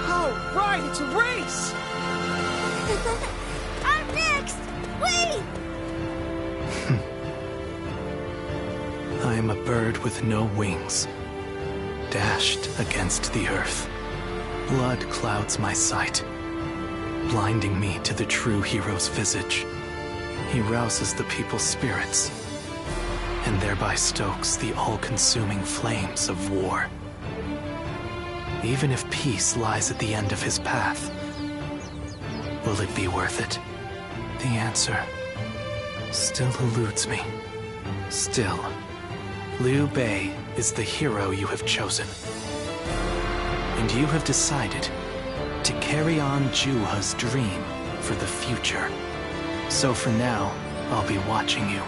All right, it's a race! I'm next! Wait! I am a bird with no wings, dashed against the earth. Blood clouds my sight, blinding me to the true hero's visage. He rouses the people's spirits, and thereby stokes the all-consuming flames of war. Even if peace lies at the end of his path, will it be worth it? The answer still eludes me. Still, Liu Bei is the hero you have chosen. And you have decided to carry on Juha's dream for the future. So for now, I'll be watching you,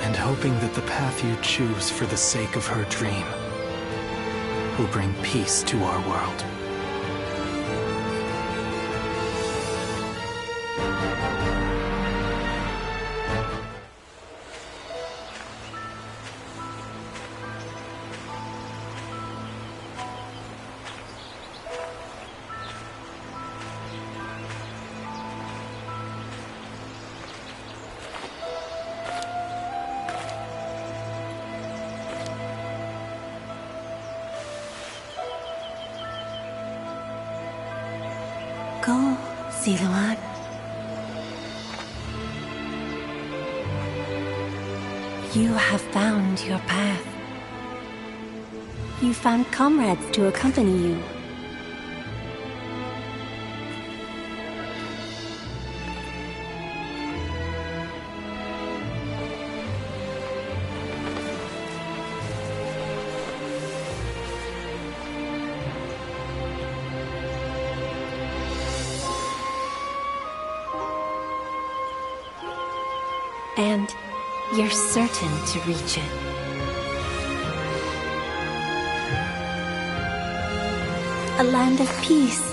and hoping that the path you choose for the sake of her dream will bring peace to our world. Go, Siluan. You have found your path. You found comrades to accompany you. And you're certain to reach it. A land of peace.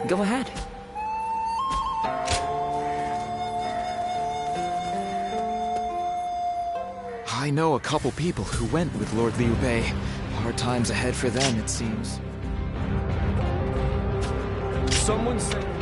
Go ahead. I know a couple people who went with Lord Liu Bei. Hard times ahead for them, it seems. Someone said...